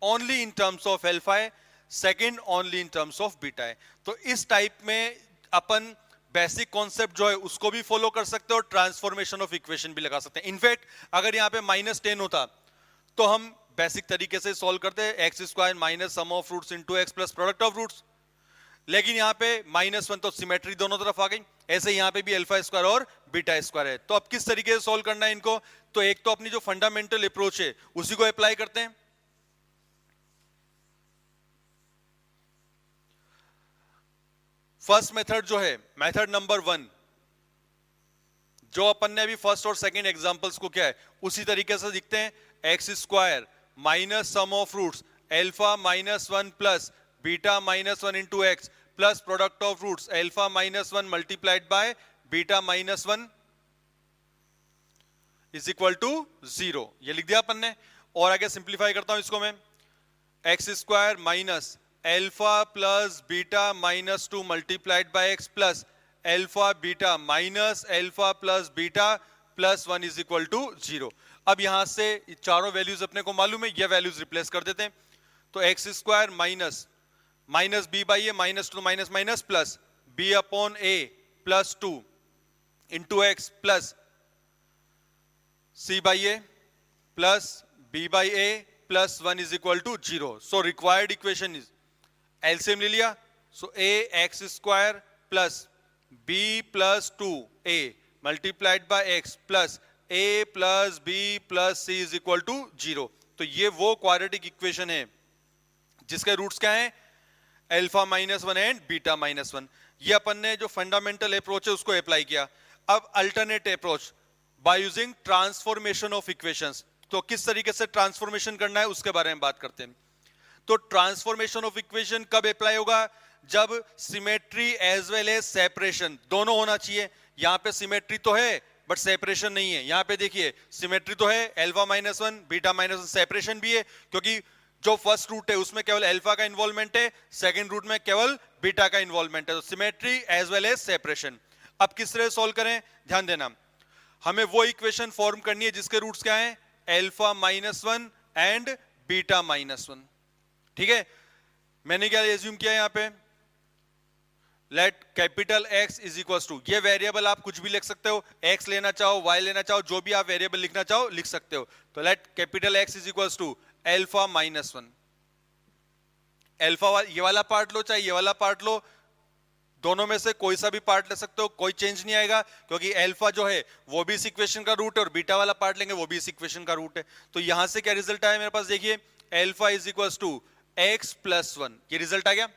only in terms of alpha है, second only in terms of beta है। तो इस टाइप में अपन बेसिक कॉन्सेप्ट जो है उसको भी फॉलो कर सकते हैं और ट्रांसफॉर्मेशन ऑफ इक्वेशन भी लगा सकते हैं। इनफैक्ट अगर यहाँ पे -10 होता तो हम बेसिक तरीके से सॉल्व करते हैं, x square minus sum of roots into x plus product of roots. लेकिन यहाँ पे -1 तो सिमेट्री दोनों तरफ आ गई। ऐसे यहाँ पे भी अल्फा स्क्वायर और बीटा स्क्वायर है। तो अब किस तरीके से सॉल्व करना है इनको, तो एक तो अपनी जो फंडामेंटल अप्रोच है उसी को अप्लाई करते हैं। फर्स्ट मेथड जो है, मेथड नंबर 1, जो अपन ने अभी फर्स्ट और सेकंड एग्जांपल्स को क्या है उसी तरीके से दिखते हैं। X square minus sum of roots alpha -1 plus beta -1 into x plus product of roots alpha -1 multiplied by beta -1 is equal to 0। ये लिख दिया अपन ने। और आगे सिंप्लीफाई करता हूं इसको मैं, x square minus alpha plus beta -2 multiplied by x plus alpha beta minus alpha plus beta plus 1 is equal to 0। अब यहां से चारों वैल्यूज अपने को मालूम है, ये वैल्यूज रिप्लेस कर देते हैं। तो x square minus minus b by a -2 minus minus plus b upon a plus 2 into x plus c by a plus b by a plus 1 is equal to 0। So required equation is, LCM ले लिया, so a x square plus b plus 2a multiplied by x plus a plus b plus c is equal to 0। तो ये वो quadratic equation है जिसके roots क्या हैं, alpha -1 and beta -1। ये अपन ने जो फंडामेंटल अप्रोच है उसको अप्लाई किया। अब alternate approach by using transformation of equations. तो किस तरीके से ट्रांसफॉर्मेशन करना है उसके बारे में बात करते हैं। तो ट्रांसफॉर्मेशन ऑफ इक्वेशन कब अप्लाई होगा, जब symmetry as well as separation दोनों होना चाहिए। यहां पे सिमेट्री तो है बट सेपरेशन नहीं है। यहां पे देखिए सिमेट्री तो है, अल्फा -1 बीटा -1, सेपरेशन भी है क्योंकि जो फर्स्ट रूट है उसमें केवल अल्फा का इन्वॉल्वमेंट है, सेकंड रूट में केवल बीटा का इन्वॉल्वमेंट है। तो symmetry as well as separation. अब किस तरह सॉल्व करें, ध्यान देना, हमें वो इक्वेशन फॉर्म करनी है जिसके रूट्स क्या है, अल्फा -1 एंड बीटा -1। ठीक है, मैंने क्या एज्यूम किया यहां पे, let capital X is equal to, ये वेरिएबल आप कुछ भी लिख सकते हो, X लेना चाहो, Y लेना चाहो, जो भी आप वेरिएबल लिखना चाहो लिख सकते हो। तो let capital X is equal to alpha -1। Alpha ये वाला पार्ट लो चाहे ये वाला पार्ट लो, दोनों में से कोई सा भी पार्ट ले सकते हो, कोई चेंज नहीं आएगा, क्योंकि अल्फा जो है वो भी इस इक्वेशन का रूट है और बीटा वाला पार्ट लेंगे वो भी इस इक्वेशन का रूट है। तो यहां से क्या रिजल्ट आया मेरे पास, देखिए alpha is equal to x plus 1, ये रिजल्ट आ गया।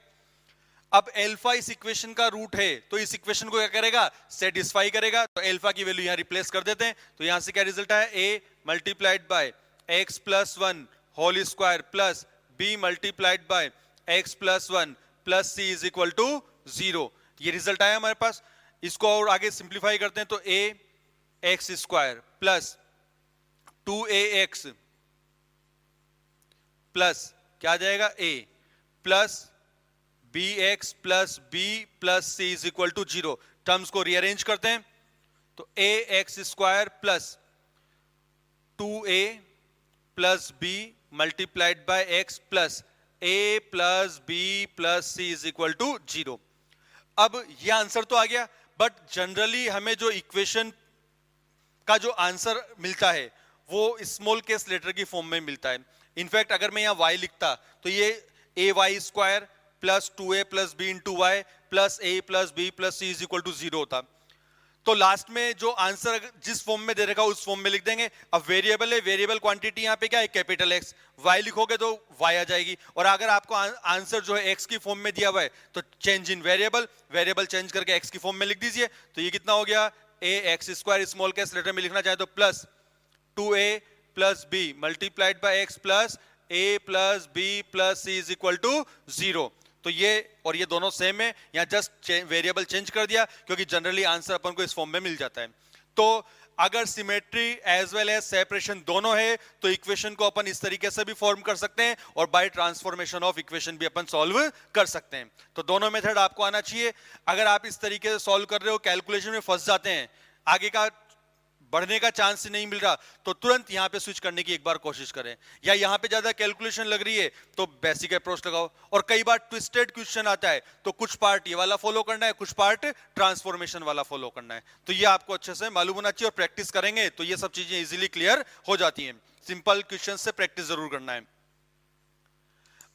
अब अल्फा इस इक्वेशन का रूट है तो इस इक्वेशन को क्या करेगा, सेटिस्फाई करेगा। तो अल्फा की वैल्यू यहां रिप्लेस कर देते हैं। तो यहां से क्या रिजल्ट आया, a multiplied by x plus 1 whole square plus b multiplied by x plus 1 plus c is equal to 0। ये रिजल्ट आया हमारे पास। इसको और आगे सिंप्लीफाई करते हैं तो a x square plus 2ax plus क्या आ जाएगा, a plus b x plus b plus c is equal to 0। Terms को रीअरेंज करते हैं तो a x square plus 2a plus b multiplied by x plus a plus b plus c is equal to 0। अब ये answer तो आ गया, but generally हमें जो इक्वेशन का जो आंसर मिलता है वो स्मॉल केस लेटर की फॉर्म में मिलता है। इनफैक्ट अगर मैं यहां y लिखता तो ये a y square plus 2a plus b into y plus a plus b plus c is equal to 0 होता। तो लास्ट में जो आंसर जिस फॉर्म में दे रखा उस फॉर्म में लिख देंगे। अब वेरिएबल है, वेरिएबल क्वांटिटी यहाँ पे क्या है, कैपिटल एक्स, वाई लिखोगे तो वाई आ जाएगी। और अगर आपको आंसर जो है एक्स की फॉर्म में दिया हुआ है तो change in variable, variable change करके एक्स की फॉर्म में लिख दीजिए। तो ये कितना हो गया, a x square small case letter में लिखना चाहे तो plus 2a plus b multiplied by x plus a plus b plus c is equal to 0। तो ये और ये दोनों सेम है, यहां जस्ट वेरिएबल चेंज कर दिया क्योंकि जनरली आंसर अपन को इस फॉर्म में मिल जाता है। तो अगर symmetry as well as separation दोनों है तो इक्वेशन को अपन इस तरीके से भी फॉर्म कर सकते हैं और बाय ट्रांसफॉर्मेशन ऑफ इक्वेशन भी अपन सॉल्व कर सकते हैं। तो दोनों मेथड आपको आना चाहिए। अगर आप इस तरीके से सॉल्व कर रहे हो, कैलकुलेशन में फंस जाते हैं, आगे का बढ़ने का चांस नहीं मिल रहा, तो तुरंत यहां पे स्विच करने की एक बार कोशिश करें। या यहां पे ज्यादा कैलकुलेशन लग रही है तो बेसिक अप्रोच लगाओ। और कई बार ट्विस्टेड क्वेश्चन आता है तो कुछ पार्ट ये वाला फॉलो करना है, कुछ पार्ट ट्रांसफॉर्मेशन वाला फॉलो करना है। तो ये आपको अच्छे से मालूम होना चाहिए और प्रैक्टिस करेंगे तो ये सब चीजें इजीली क्लियर हो जाती हैं। सिंपल क्वेश्चन से प्रैक्टिस जरूर करना है।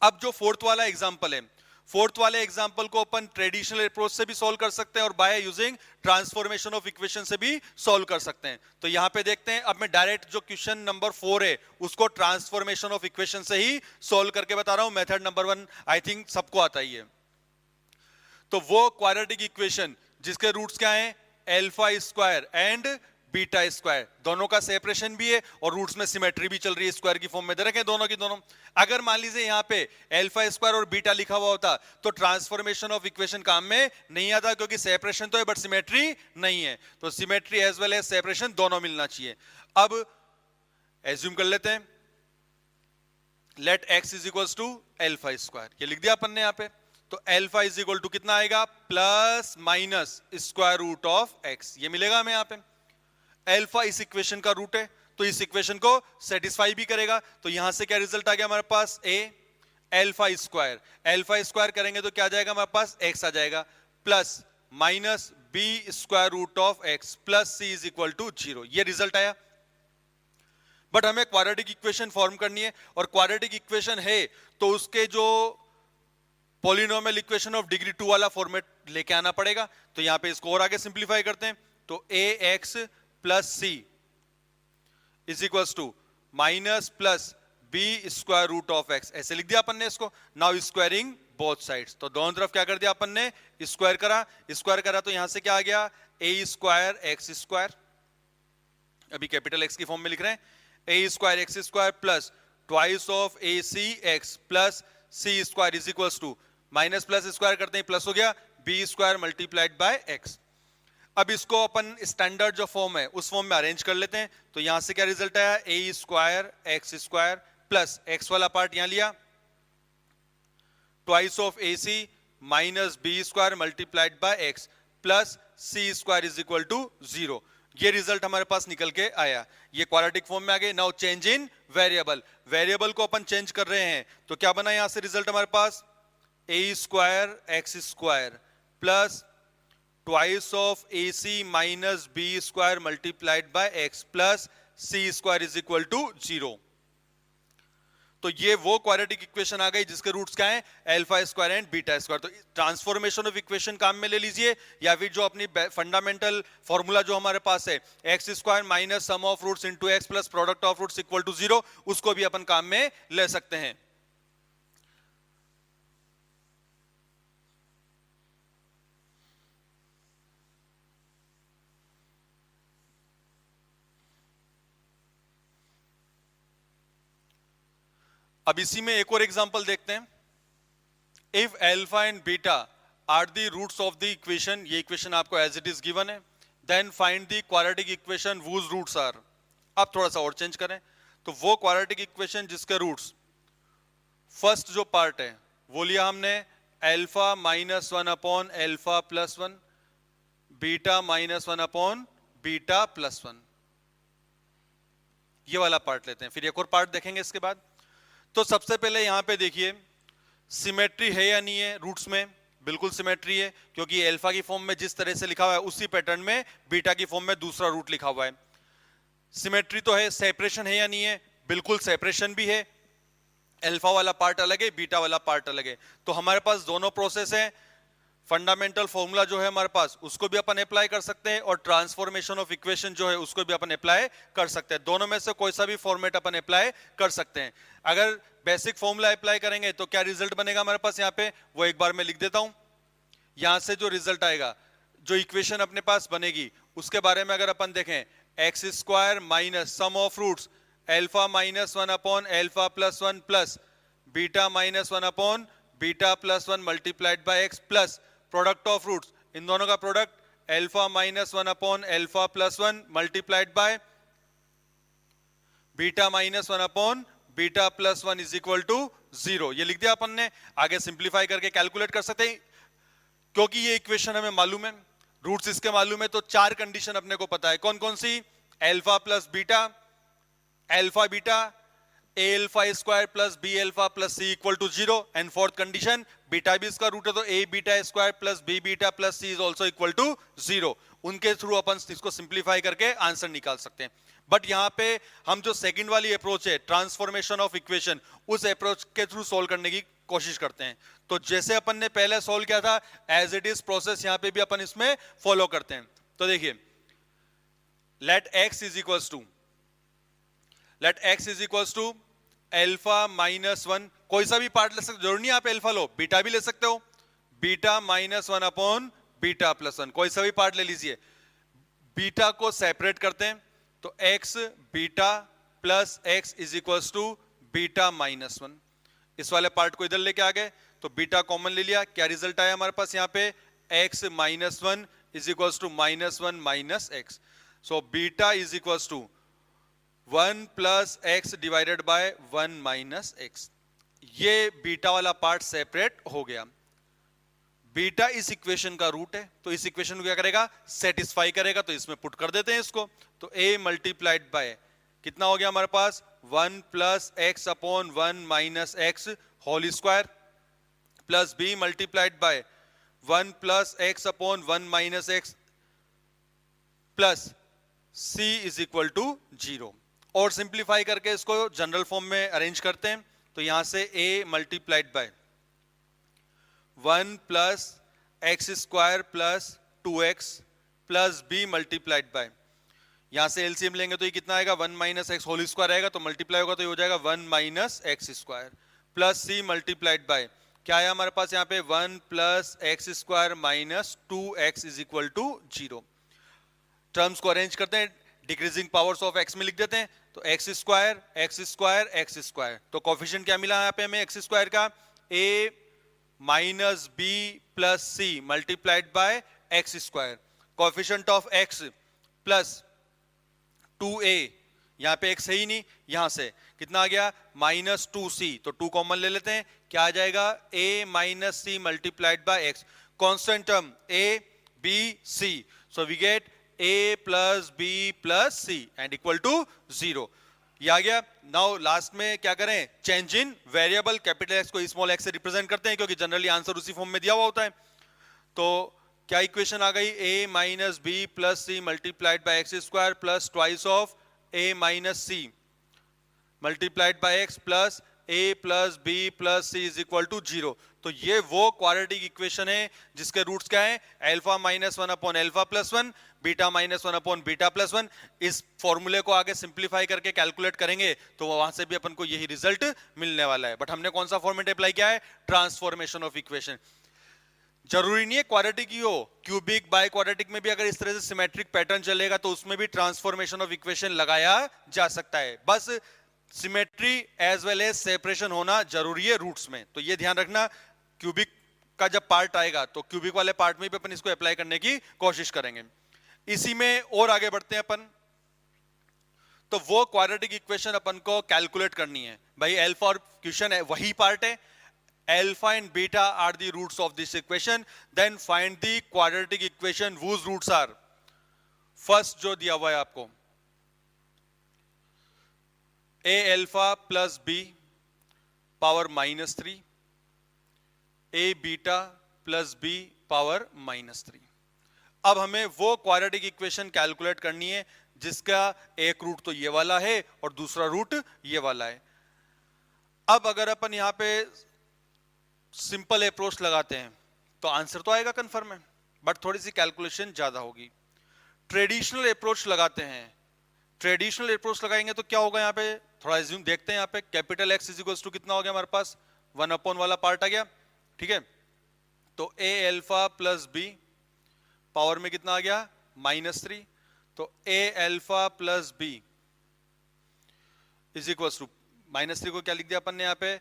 अब जो फोर्थ वाला एग्जाम्पल है, फोर्थ वाले एग्जाम्पल को अपन ट्रेडिशनल अप्रोच से भी सॉल्व कर सकते हैं और by using transformation of equation से भी सॉल्व कर सकते हैं। तो यहां पे देखते हैं, अब मैं डायरेक्ट जो क्वेश्चन नंबर 4 है उसको ट्रांसफॉर्मेशन ऑफ इक्वेशन से ही सॉल्व करके बता रहा हूं। मेथड नंबर 1 आई थिंक सबको आता ही है। तो वो क्वाड्रेटिक इक्वेशन जिसके रूट्स क्या है, alpha square and beta square, दोनों का सेपरेशन भी है और रूट्स में सिमेट्री भी चल रही है, स्क्वायर की फॉर्म में दे रखे दोनों की दोनों। अगर मान लीजिए यहाँ पे अल्फा स्क्वायर और बीटा लिखा हुआ होता तो ट्रांसफॉर्मेशन ऑफ इक्वेशन काम में नहीं आता, क्योंकि सेपरेशन तो है बट सिमेट्री नहीं है। तो symmetry as well as separation दोनों मिलना चाहिए। अब एज्यूम कर लेते हैं, let x is equal to alpha square, ये लिख दिया अपन ने यहाँ पे। तो अल्फा इज इक्वल टू कितना आएगा, plus minus square root of x, ये मिलेगा हमें यहाँ पे। अल्फा इस इक्वेशन का रूट है तो इस इक्वेशन को सेटिस्फाई भी करेगा। तो यहां से क्या रिजल्ट आ गया हमारे पास, ए अल्फा स्क्वायर, अल्फा स्क्वायर करेंगे तो क्या आ जाएगा हमारे पास, एक्स आ जाएगा, plus minus b square root of x plus c is equal to 0। ये रिजल्ट आया। बट हमें क्वाड्रेटिक इक्वेशन फॉर्म करनी है और क्वाड्रेटिक इक्वेशन है तो उसके जो पॉलिनोमियल इक्वेशन ऑफ डिग्री 2 वाला फॉर्मेट लेके आना पड़ेगा। तो यहां पे इसको और आगे सिंप्लीफाई करते हैं तो a x plus c is equal to minus plus b square root of x, ऐसे लिख दिया अपन ने इसको। नाउ स्क्वायरिंग बोथ साइड्स, तो दोनों तरफ क्या कर दिया अपन ने, स्क्वायर करा। स्क्वायर करा तो यहां से क्या आ गया, ए स्क्वायर एक्स स्क्वायर, अभी कैपिटल एक्स की फॉर्म में लिख रहे हैं, a square x square plus twice of a c x plus c square is equal to minus plus square करते हैं प्लस हो गया b square multiplied by x. अब इसको अपन स्टैंडर्ड जो फॉर्म है उस फॉर्म में अरेंज कर लेते हैं। तो यहां से क्या रिजल्ट आया, a square x square plus x वाला पार्ट यहां लिया, twice of a c minus b square multiplied by x plus c square is equal to 0। ये रिजल्ट हमारे पास निकल के आया, ये क्वाड्रेटिक फॉर्म में आ गए। Now change in variable, variable को अपन चेंज कर रहे हैं तो क्या बना यहां से रिजल्ट हमारे पास, a square x square plus twice of a c minus b square multiplied by x plus c square is equal to 0। तो ये वो क्वाड्रेटिक इक्वेशन आ गई जिसके रूट्स क्या हैं, alpha square and beta square. तो ट्रांसफॉर्मेशन ऑफ इक्वेशन काम में ले लीजिए, या फिर जो अपनी फंडामेंटल फॉर्मूला जो हमारे पास है x square minus sum of roots into x plus product of roots equal to 0, उसको भी अपन काम में ले सकते हैं। अब इसी में एक और एग्जांपल देखते हैं। If alpha and beta are the roots of the equation, ये इक्वेशन आपको एज इट इज गिवन है, then find the quadratic equation whose roots are. अब थोड़ा सा और चेंज करें, तो वो क्वाड्रेटिक इक्वेशन जिसके रूट्स, फर्स्ट जो पार्ट है वो लिया हमने alpha minus 1 upon alpha plus 1, beta minus 1 upon beta plus 1, ये वाला पार्ट लेते हैं। फिर एक और पार्ट देखेंगे इसके बाद। तो सबसे पहले यहां पे देखिए सिमेट्री है या नहीं है रूट्स में, बिल्कुल सिमेट्री है, क्योंकि अल्फा की फॉर्म में जिस तरह से लिखा हुआ है उसी पैटर्न में बीटा की फॉर्म में दूसरा रूट लिखा हुआ है। सिमेट्री तो है। सेपरेशन है या नहीं है, बिल्कुल सेपरेशन भी है, अल्फा वाला पार्ट अलग है, बीटा वाला पार्ट अलग है। तो हमारे पास दोनों प्रोसेस है। फंडामेंटल फॉर्मूला जो है हमारे पास उसको भी अपन अप्लाई कर सकते हैं, और ट्रांसफॉर्मेशन ऑफ इक्वेशन जो है उसको भी अपन अप्लाई कर सकते हैं। दोनों में से कोई सा भी फॉर्मेट अपन अप्लाई कर सकते हैं। अगर बेसिक फॉर्मूला अप्लाई करेंगे तो क्या रिजल्ट बनेगा हमारे पास यहाँ पे, वो एक बार मैं लिख देता हूं। यहां से जो रिजल्ट आएगा, जो इक्वेशन अपने पास बनेगी उसके बारे में अगर अपन देखें, x square minus sum of roots alpha minus 1 upon alpha plus 1 plus beta minus 1 upon beta plus 1 multiplied by x plus product of roots, इन दोनों का product alpha minus 1 upon alpha plus 1 multiplied by beta minus 1 upon beta plus 1 is equal to 0। ये लिख दिया अपन ने। आगे simplify करके calculate कर सकते हैं, क्योंकि ये इक्वेशन हमें मालूम है, रूट्स इसके मालूम है, तो चार कंडीशन अपने को पता है। कौन कौन सी, alpha plus beta, alpha beta, a alpha square plus b alpha plus c equal to 0, and fourth condition beta भी इसका रूट है तो a beta square plus b beta plus c is also equal to 0। उनके through अपन इसको simplify करके answer निकाल सकते हैं। बट यहां पे हम जो सेकंड वाली अप्रोच है ट्रांसफॉर्मेशन ऑफ इक्वेशन, उस अप्रोच के थ्रू सोल्व करने की कोशिश करते हैं। तो जैसे अपन ने पहले सोल्व किया था एज इट इज प्रोसेस यहां पे भी अपन इसमें फॉलो करते हैं। तो देखिए, let x is equals to alpha minus 1, कोई सा भी पार्ट ले सकते, जरूर नहीं आप अल्फा लो, बीटा भी ले सकते हो, beta minus 1 upon beta plus 1, कोई सा भी पार्ट ले लीजिए। बीटा को सेपरेट करते हैं, तो x beta plus x is equals to beta minus 1। इस वाले पार्ट को इधर लेके आ गए, तो बीटा कॉमन ले लिया, क्या रिजल्ट आया हमारे पास यहाँ पे, x minus 1 is equals to minus 1 minus x। So beta is equals to 1 plus x divided by 1 minus x। ये बीटा वाला पार्ट सेपरेट हो गया। बीटा इस इक्वेशन का रूट है, तो इस इक्वेशन को क्या करेगा, सेटिस्फाई करेगा। तो इसमें पुट कर देते हैं इसको, तो a मल्टीप्लाइड बाय कितना हो गया हमारे पास, 1 plus x upon 1 minus x whole square plus b multiplied by 1 plus x upon 1 minus x plus c is equal to 0। और सिंप्लीफाई करके इसको जनरल फॉर्म में अरेंज करते हैं, तो यहां से a multiplied by 1 plus x square plus 2x plus b multiplied bye, यहां से एलसीएम लेंगे तो ये कितना आएगा, 1 माइनस एक्स होल स्क्वायर आएगा, तो मल्टीप्लाई होगा तो ये हो जाएगा 1 minus x square plus c multiplied by, क्या है हमारे पास यहाँ पे 1 plus x square minus 2x is equal to 0। Terms को अरेंज करते हैं, डिक्रीजिंग पावर्स ऑफ x में लिख देते हैं, तो x square x square x square, तो कोफिशिएंट क्या मिला यहाँ पे हमें एक्स स्क्वायर का, a minus b plus c multiplied by x square, coefficient of x plus 2a, यहाँ पे x है ही नहीं, यहां से कितना आ गया माइनस 2c, तो 2 कॉमन ले लेते हैं, क्या आ जाएगा a minus c multiplied by x, constant term a b c, so we get a plus b plus c and equal to 0। ये आ गया। नाउ लास्ट में क्या करें, change in variable, capital x को स्मॉल x से represent करते हैं, क्योंकि जनरली आंसर उसी फॉर्म में दिया हुआ होता है। तो क्या इक्वेशन आ गई, a minus b plus c multiplied by x square plus twice of a minus c multiplied by x plus a plus b plus c is equal to 0। तो ये वो क्वाड्रेटिक इक्वेशन है जिसके रूट्स क्या है, alpha minus 1 upon alpha plus 1, beta minus 1 upon beta plus 1। इस फॉर्मूले को आगे सिंप्लीफाई करके कैलकुलेट करेंगे तो वहां से भी अपन को यही रिजल्ट मिलने वाला है। बट हमने कौन सा फॉर्मेट अप्लाई किया है, ट्रांसफॉर्मेशन ऑफ इक्वेशन। जरूरी नहीं है क्वाड्रेटिक ही हो, क्यूबिक बाय क्वाड्रेटिक में भी अगर इस तरह से सिमेट्रिक पैटर्न चलेगा तो उसमें भी ट्रांसफॉर्मेशन ऑफ इक्वेशन लगाया जा सकता है। बस symmetry as well as separation होना जरूरी है रूट्स में। तो ये ध्यान रखना, क्यूबिक का जब पार्ट आएगा तो क्यूबिक वाले पार्ट में भी अपन इसको अप्लाई करने की कोशिश करेंगे। इसी में और आगे बढ़ते हैं अपन। तो वो क्वाड्रेटिक इक्वेशन अपन को कैलकुलेट करनी है भाई। अल्फा और क्वेश्चन है वही पार्ट है, alpha and beta are the roots of this equation, then find the quadratic equation whose roots are। First जो दिया हुआ है आपको, a alpha plus b power -3, a beta plus b power -3। अब हमें वो क्वाड्रेटिक इक्वेशन कैलकुलेट करनी है जिसका एक रूट तो ये वाला है और दूसरा रूट ये वाला है। अब अगर अपन यहां पे सिंपल अप्रोच लगाते हैं तो आंसर तो आएगा कंफर्म है, बट थोड़ी सी कैलकुलेशन ज्यादा होगी। ट्रेडिशनल अप्रोच लगाते हैं, ट्रेडिशनल अप्रोच लगाएंगे तो क्या होगा, यहाँ पे थोड़ा एज्यूम देखते हैं। यहाँ पे capital x is equals to कितना हो गया हमारे पास, 1 अपॉन वाला पार्ट आ गया, ठीक है। तो a alpha plus b power में कितना आ गया, -3। तो a alpha plus b is equals to -3 को क्या लिख दिया अपन ने, यहाँ पे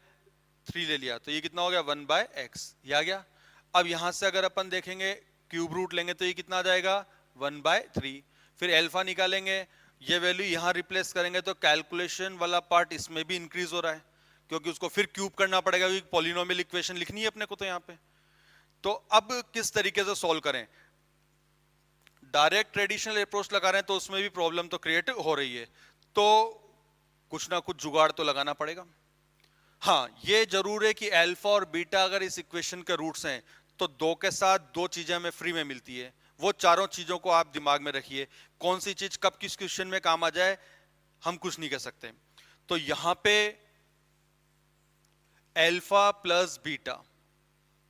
3 ले लिया, तो ये कितना हो गया 1/x, ये आ गया। अब यहां से अगर अपन देखेंगे क्यूब रूट लेंगे तो ये कितना आ जाएगा 1/3। फिर अल्फा निकालेंगे, ये वैल्यू यहां रिप्लेस करेंगे तो कैलकुलेशन वाला पार्ट इसमें भी इंक्रीज हो रहा है क्योंकि उसको फिर क्यूब करना पड़ेगा, क्योंकि पॉलिनोमियल इक्वेशन लिखनी है अपने को तो यहाँ पे। तो अब किस तरीके से सॉल्व करें, डायरेक्ट ट्रेडिशनल अप्रोच लगा रहे हैं तो उसमें भी प्रॉब्लम तो क्रिएट हो रही है, तो कुछ ना कुछ जुगाड़ तो लगाना पड़ेगा। हाँ, ये जरूर है कि अल्फा और बीटा अगर इस इक्वेशन के रूट्स हैं तो 2 के साथ 2 चीजें हमें फ्री में मिलती है। वो चारों चीजों को आप दिमाग में रखिए, कौन सी चीज कब किस क्वेश्चन में काम आ जाए हम कुछ नहीं कह सकते। तो यहां पे अल्फा प्लस बीटा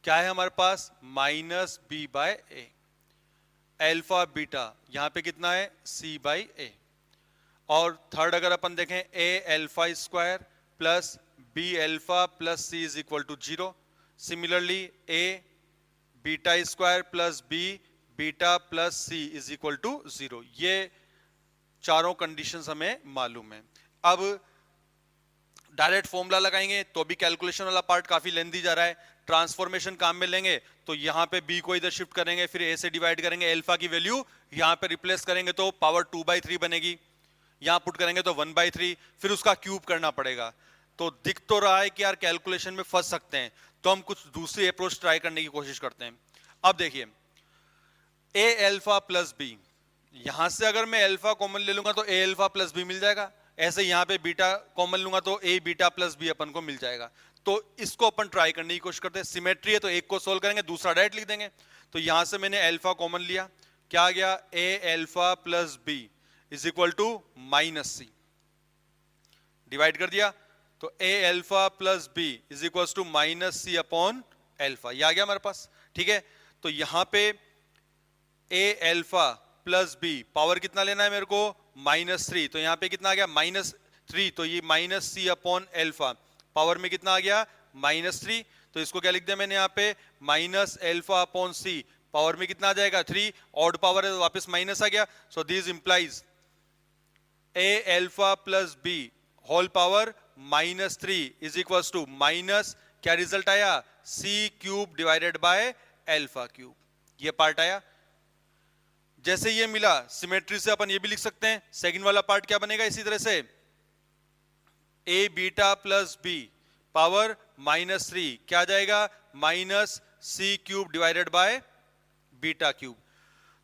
क्या है हमारे पास, -b/a। अल्फा बीटा यहां पे कितना है, c/a। और थर्ड अगर अपन देखें, a alpha square plus b alpha plus c is equal to 0। Similarly a beta square plus b beta plus c is equal to 0। ये चारों कंडीशंस हमें मालूम है। अब डायरेक्ट फॉर्मूला लगाएंगे तो भी कैलकुलेशन वाला पार्ट काफी लेंथी जा रहा है। ट्रांसफॉर्मेशन काम में लेंगे तो यहां पे b को इधर शिफ्ट करेंगे, फिर a से डिवाइड करेंगे, अल्फा की वैल्यू यहां पे रिप्लेस करेंगे तो पावर 2/3 बनेगी, यहां पुट करेंगे तो 1/3, फिर उसका क्यूब करना पड़ेगा। तो दिख तो रहा है कि यार कैलकुलेशन में फंस सकते हैं, तो हम कुछ दूसरी अप्रोच ट्राई करने की कोशिश करते हैं। अब देखिए a अल्फा प्लस b, यहां से अगर मैं अल्फा कॉमन ले लूंगा तो a अल्फा प्लस b मिल जाएगा, ऐसे यहां पे बीटा कॉमन लूंगा तो a बीटा प्लस b अपन को मिल जाएगा। तो इसको अपन ट्राई करने की कोशिश करते हैं। सिमेट्री है तो एक को सोल्व करेंगे, दूसरा डायरेक्ट लिख देंगे। तो यहां से मैंने अल्फा कॉमन लिया, क्या आ गया, a alpha plus b is equal to -c, divide कर दिया तो a alpha plus b is equal to -c upon alpha, ये आ गया हमारे पास, ठीक है। तो यहां पे a alpha plus b power कितना लेना है मेरे को, -3, तो यहां पे कितना आ गया -3, तो ये -c अपॉन अल्फा पावर में कितना आ गया -3। तो इसको क्या लिख दिया मैंने यहाँ पे, -अल्फा अपॉन c पावर में कितना आ जाएगा 3, ऑड पावर है तो वापस माइनस आ गया। So this implies a alpha plus b whole power -3 is equal to minus, क्या रिजल्ट आया, c cube divided by alpha cube, ये पार्ट आया। जैसे ये मिला, सिमेट्री से अपन ये भी लिख सकते हैं, सेकंड वाला पार्ट क्या बनेगा इसी तरह से, a beta plus b power -3 क्या आ जाएगा, -c cube divided by beta cube.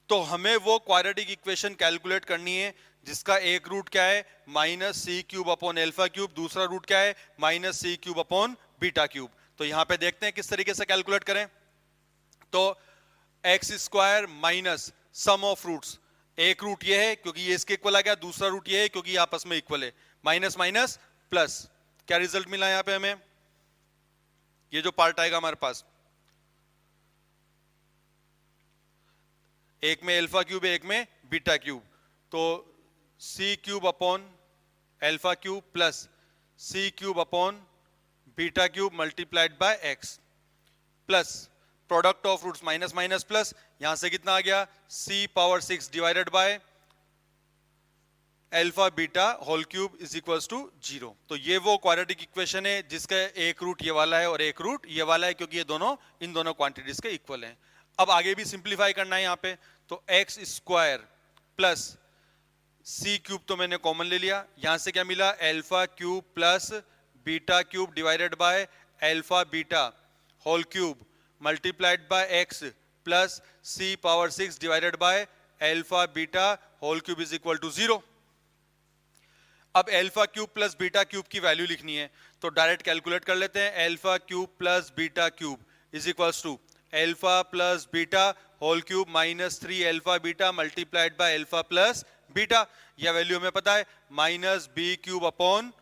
तो हमें वो क्वाड्रेटिक इक्वेशन कैलकुलेट करनी है जिसका एक रूट क्या है, -c cube upon alpha cube, दूसरा रूट क्या है, -c cube upon beta cube. तो यहां पे देखते हैं किस तरीके से कैलकुलेट करें। तो x square minus sum of roots, एक रूट ये है क्योंकि ये इसके इक्वल आ गया, दूसरा रूट ये है क्योंकि ये आपस में इक्वल है, माइनस माइनस प्लस, क्या रिजल्ट मिला यहां पे हमें, ये जो पार्ट आएगा हमारे पास, एक में अल्फा क्यूब है एक में बीटा क्यूब, तो c cube upon alpha cube plus c cube upon beta cube multiplied by x plus product of roots minus minus plus, यहां से कितना आ गया c power 6 divided by alpha beta whole cube is equals to 0। तो ये वो quadratic equation है जिसका एक रूट ये वाला है और एक रूट ये वाला है, क्योंकि ये दोनों इन दोनों क्वांटिटीज के इक्वल हैं। अब आगे भी सिंप्लीफाई करना है यहाँ पे, तो x square plus c cube तो मैंने कॉमन ले लिया, यहां से क्या मिला alpha cube plus beta cube divided by alpha beta whole cube multiplied by x plus c power 6 divided by alpha beta whole cube is equal to 0। अब alpha cube plus beta cube की value लिखनी है, तो direct calculate कर लेते हैं। Alpha cube plus beta cube is equals to alpha plus beta whole cube minus 3 alpha beta multiplied by alpha plus beta, यह value हमें पता है minus b cube upon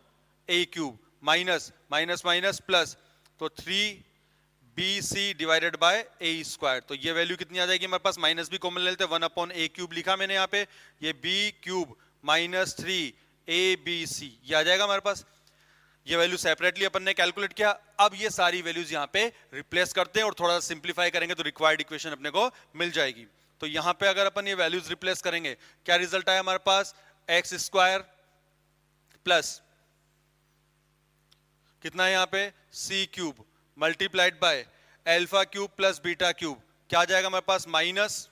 a cube minus minus minus plus, तो 3bc divided by a square, तो ये value कितनी आ जाएगी हमारे पास, माइनस भी कॉमन ले लेते हैं, 1 अपॉन ए क्यूब लिखा मैंने यहाँ पे, ये बी क्यूब माइनस 3abc ये आ जाएगा हमारे पास। ये वैल्यू सेपरेटली अपन ने कैलकुलेट किया। अब ये सारी वैल्यूज यहाँ पे रिप्लेस करते हैं और थोड़ा सा सिंप्लीफाई करेंगे तो रिक्वायर्ड इक्वेशन अपने को मिल जाएगी। तो यहाँ पे अगर अपन ये वैल्यूज रिप्लेस करेंगे, क्या रिजल्ट आया हमारे पास, एक्स स्क्वायर प्लस कितना है यहाँ पे c cube multiplied by alpha cube plus beta cube, क्या आ जाएगा हमारे पास माइनस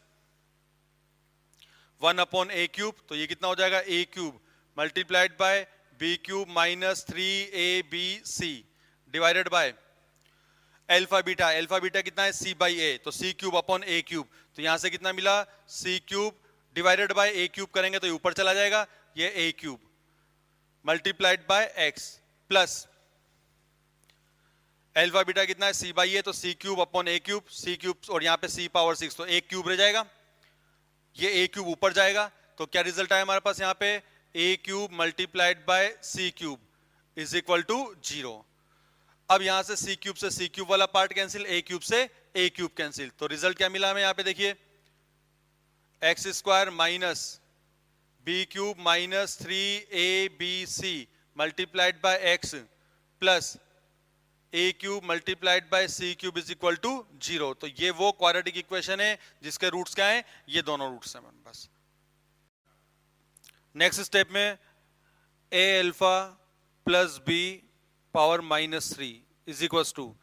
1 अपॉन ए क्यूब, तो ये कितना हो जाएगा a cube multiplied by b cube minus 3abc divided by alpha beta कितना है सी बाई ए, तो c cube upon a cube, तो यहां से कितना मिला c cube divided by a cube करेंगे तो ये ऊपर चला जाएगा, ये ए cube multiplied by x plus alpha beta कितना है सी बाई ए, तो c cube upon a cube, C cube और यहाँ पे सी पावर 6, तो एक क्यूब रह जाएगा, ये ए क्यूब ऊपर जाएगा, तो क्या रिजल्ट आया हमारे पास यहाँ पे a cube multiplied by c cube is equal to 0। अब यहां से सी क्यूब वाला पार्ट कैंसिल, ए क्यूब से ए क्यूब कैंसिल, तो रिजल्ट क्या मिला हमें यहाँ पे देखिए, x square minus b cube minus 3abc multiplied by x plus a cube multiplied by c cube is equal to 0। तो ये वो क्वाड्रेटिक इक्वेशन है जिसके रूट्स क्या हैं, ये दोनों रूट्स हैं हमारे पास। नेक्स्ट स्टेप में a alpha plus b power minus 3 is equal to,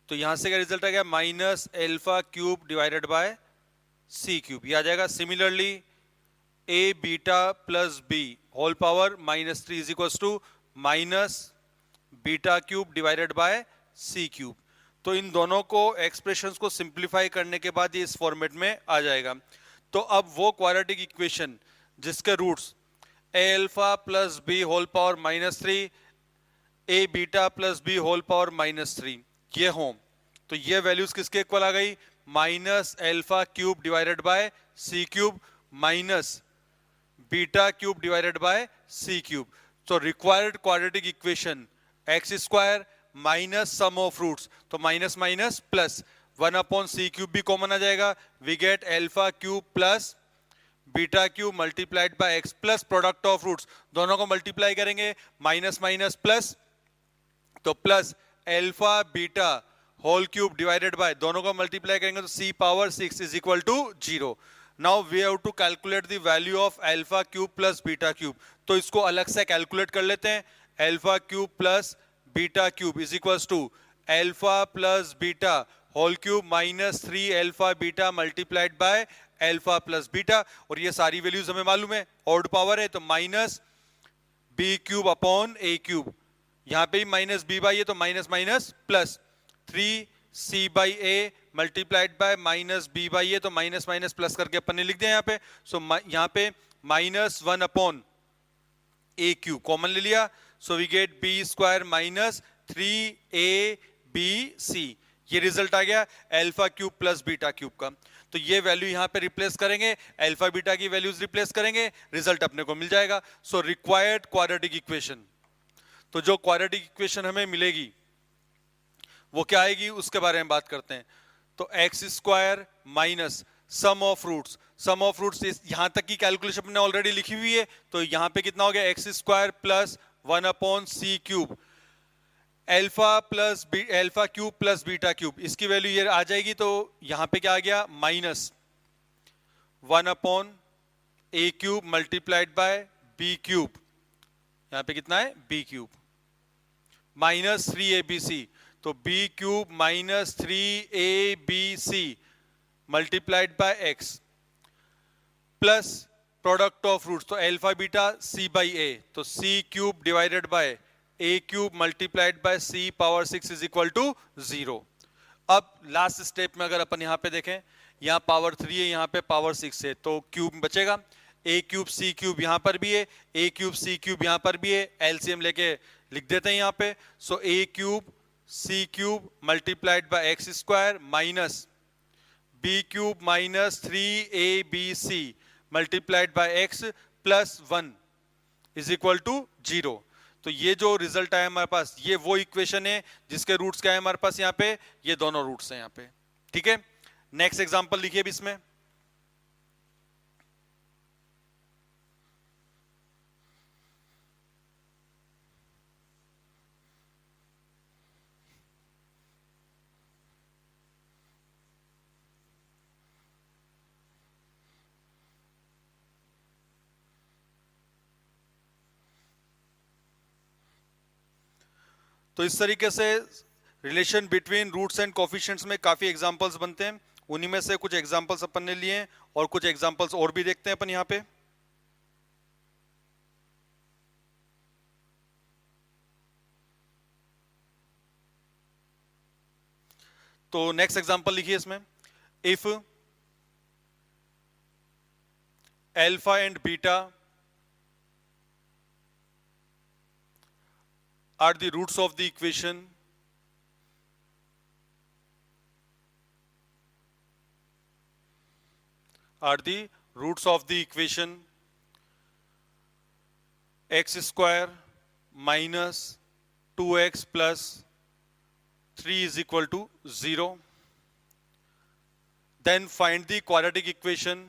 तो यहां से क्या रिजल्ट आ गया minus alpha cube divided by c cube, ये आ जाएगा। Similarly a beta plus b whole power minus 3 is equal to minus beta cube divided by c cube. तो इन दोनों को एक्सप्रेशंस को सिंप्लीफाई करने के बाद ये इस फॉर्मेट में आ जाएगा। तो अब वो क्वाड्रेटिक इक्वेशन जिसके roots a alpha plus b whole power minus 3 a beta plus b whole power minus 3 ये हों, तो ये वैल्यूज किसके इक्वल आ गई, minus alpha cube divided by c cube minus beta cube divided by c cube. तो required quadratic equation x square minus sum of roots, तो minus minus plus 1 upon c cube भी common आ जाएगा, we get alpha cube plus beta cube multiplied by x plus product of roots, दोनों को multiply करेंगे minus minus plus, तो plus alpha beta whole cube divided by, दोनों को multiply करेंगे तो c power 6 is equal to 0। Now we have to calculate the value of alpha cube plus beta cube, तो इसको अलग से कैलकुलेट कर लेते हैं। Alpha cube plus beta cube is equal to alpha plus beta whole cube minus 3 alpha beta multiplied by alpha plus beta, और ये सारी वैल्यूज हमें मालूम है ऑड पावर है, तो minus b cube upon a cube, यहां पे माइनस बी बाई ए तो minus minus plus 3c by a multiplied by minus b by a, तो माइनस माइनस प्लस करके अपन ने लिख दिया यहाँ पे। सो यहाँ पे minus 1 upon a cube common ले लिया, so we get b square minus 3abc, ये रिजल्ट आ गया alpha cube plus beta cube का। तो ये वैल्यू यहां पे रिप्लेस करेंगे, अल्फा बीटा की वैल्यूज रिप्लेस करेंगे, रिजल्ट अपने को मिल जाएगा। सो रिक्वायर्ड क्वाड्रेटिक इक्वेशन, तो जो क्वाड्रेटिक इक्वेशन हमें मिलेगी वो क्या आएगी उसके बारे में बात करते हैं। तो x square minus sum of roots, sum of roots यहां तक की कैलकुलेशन हमने ऑलरेडी लिखी हुई है, तो यहां पे कितना हो गया x square plus 1/c cube, alpha plus alpha cube plus beta cube, इसकी वैल्यू ये आ जाएगी। तो यहां पे क्या आ गया minus 1/a cube multiplied bye b cube, यहां पे कितना है b क्यूब, माइनस 3abc, तो b cube minus 3abc multiplied by x plus product of roots, तो alpha beta c by a, तो c cube divided by a cube multiplied by c power 6 is equal to 0। अब last step में अगर अपन यहां पे देखें, यहां power 3 है, यहां पे पावर 6 है, तो क्यूब बचेगा, a क्यूब c क्यूब यहां पर भी है, a क्यूब c क्यूब यहां पर भी है, एलसीएम लेके लिख देते हैं यहां पे। So a cube c cube multiplied by x square minus b cube minus 3abc multiplied by x plus 1 is equal to 0। तो ये जो रिजल्ट आया हमारे पास, ये वो इक्वेशन है जिसके रूट्स क्या है हमारे पास यहाँ पे, ये दोनों रूट्स हैं यहाँ पे। ठीक है, नेक्स्ट एग्जांपल लिखिए भी इसमें। तो इस तरीके से relation between roots and coefficients में काफी एग्जांपल्स बनते हैं, उन्हीं में से कुछ एग्जांपल्स अपन ने लिए हैं और कुछ एग्जांपल्स और भी देखते हैं अपन यहां पे। तो नेक्स्ट एग्जांपल लिखिए इसमें, if alpha and beta are the roots of the equation x square minus 2x plus 3 is equal to 0, then find the quadratic equation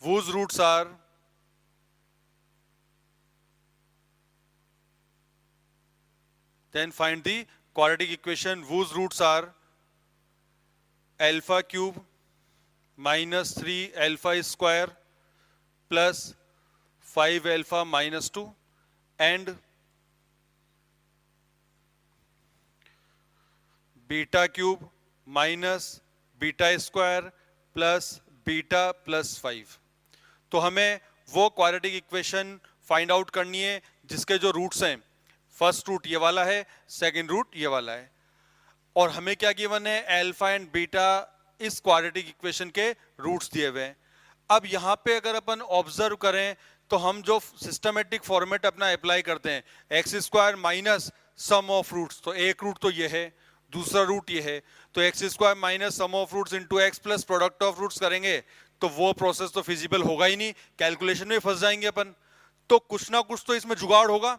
whose roots are alpha cube minus 3 alpha square plus 5 alpha minus 2 and beta cube minus beta square plus beta plus 5। तो हमें वो quadratic equation find out करनी है जिसके जो roots हैं, first root ये वाला है, सेकंड रूट ये वाला है, और हमें क्या गिवन है, अल्फा एंड बीटा इस क्वाड्रेटिक इक्वेशन के रूट्स दिए हुए हैं। अब यहाँ पे अगर अपन ऑब्जर्व करें तो हम जो सिस्टमेटिक फॉर्मेट अपना अप्लाई करते हैं, x square minus sum of roots, तो एक रूट तो ये है, दूसरा रूट ये है, तो x square minus sum of roots into x plus product of roots करेंगे तो वो प्रोसेस तो फिजिबल होगा ही नहीं, कैलकुलेशन में फंस जाएंगे अपन। तो कुछ ना कुछ तो इसमें जुगाड़ होगा,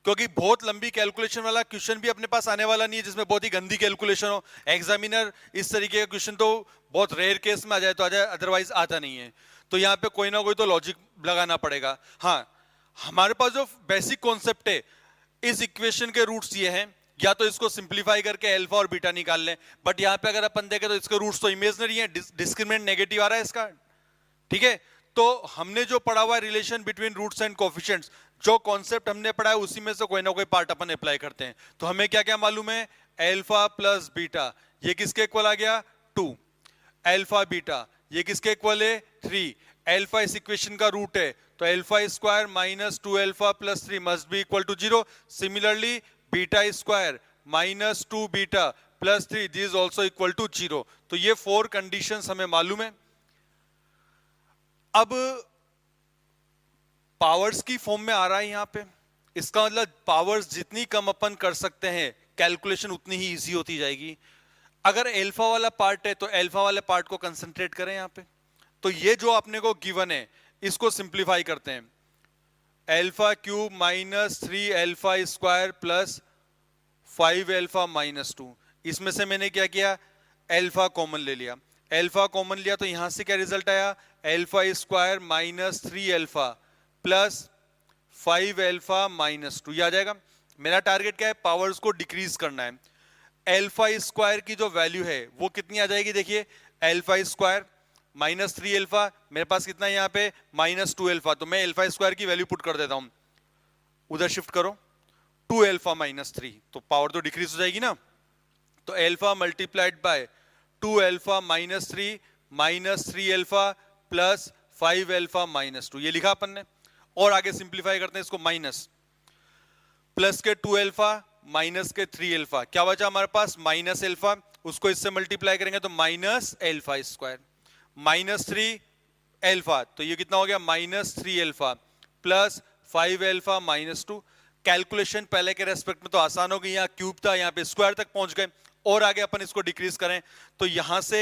क्योंकि बहुत लंबी कैलकुलेशन वाला क्वेश्चन भी अपने पास आने वाला नहीं है जिसमें बहुत ही गंदी कैलकुलेशन हो। एग्जामिनर इस तरीके का क्वेश्चन तो बहुत रेयर केस में आ जाए तो आ जाए, अदरवाइज आता नहीं है। तो यहाँ पे कोई ना कोई तो लॉजिक लगाना पड़ेगा। हाँ, हमारे पास जो बेसिक कॉन्सेप्ट है, इस इक्वेशन के रूट्स ये हैं, या तो इसको सिंप्लीफाई करके अल्फा और बीटा निकाल लें, बट यहाँ पे अगर अपन देखें तो इसके रूट्स तो इमेजिनरी हैं, डिस्क्रिमिनेंट नेगेटिव आ रहा है इसका। ठीक है, तो हमने जो पढ़ा हुआ है relation between roots and coefficients, जो कॉन्सेप्ट हमने पढ़ा है उसी में से कोई ना कोई पार्ट अपन अप्लाई करते हैं। तो हमें क्या क्या मालूम है, अल्फा प्लस बीटा ये किसके इक्वल आ गया 2, अल्फा बीटा ये किसके इक्वल है 3, अल्फा इस इक्वेशन का रूट है, तो alpha square minus 2 alpha plus 3 must be equal to 0। Similarly beta square minus 2 beta plus 3 this is also equal to 0। तो ये 4 कंडीशंस हमें मालूम है। अब पावर्स की फॉर्म में आ रहा है यहां पे, इसका मतलब पावर्स जितनी कम अपन कर सकते हैं कैलकुलेशन उतनी ही इजी होती जाएगी। अगर अल्फा वाला पार्ट है तो अल्फा वाले पार्ट को कंसंट्रेट करें यहां पे। तो ये जो अपने को गिवन है इसको सिंप्लीफाई करते हैं। Alpha cube minus 3 alpha square plus 5 alpha minus 2, इसमें से मैंने क्या किया, अल्फा कॉमन ले लिया। अल्फा कॉमन लिया तो यहां से क्या रिजल्ट आया, alpha square minus 3 alpha plus 5 alpha minus 2, ये आ जाएगा। मेरा टारगेट क्या है, पावर्स को डिक्रीज करना है। अल्फा स्क्वायर की जो वैल्यू है वो कितनी आ जाएगी, देखिए अल्फा स्क्वायर माइनस 3 अल्फा, मेरे पास कितना है यहाँ पे माइनस 2 अल्फा, तो मैं अल्फा स्क्वायर की वैल्यू पुट कर देता हूं, उधर शिफ्ट करो 2 अल्फा माइनस 3, तो पावर तो डिक्रीज हो जाएगी ना। तो alpha multiplied by 2 alpha minus 3 alpha plus 5 alpha minus 2, ये लिखा अपन ने। और आगे सिंप्लीफाई करते हैं इसको, माइनस प्लस के 2 अल्फा माइनस के 3 अल्फा, क्या बचा हमारे पास माइनस अल्फा, उसको इससे मल्टीप्लाई करेंगे तो minus alpha square minus 3 alpha, तो ये कितना हो गया minus 3 alpha plus 5 alpha minus 2। Calculation पहले के रेस्पेक्ट में तो आसान हो गई, यहाँ क्यूब था यहाँ पे स्क्वायर तक पहुंच गए। और आगे अपन इसको डिक्रीज करें तो यहां से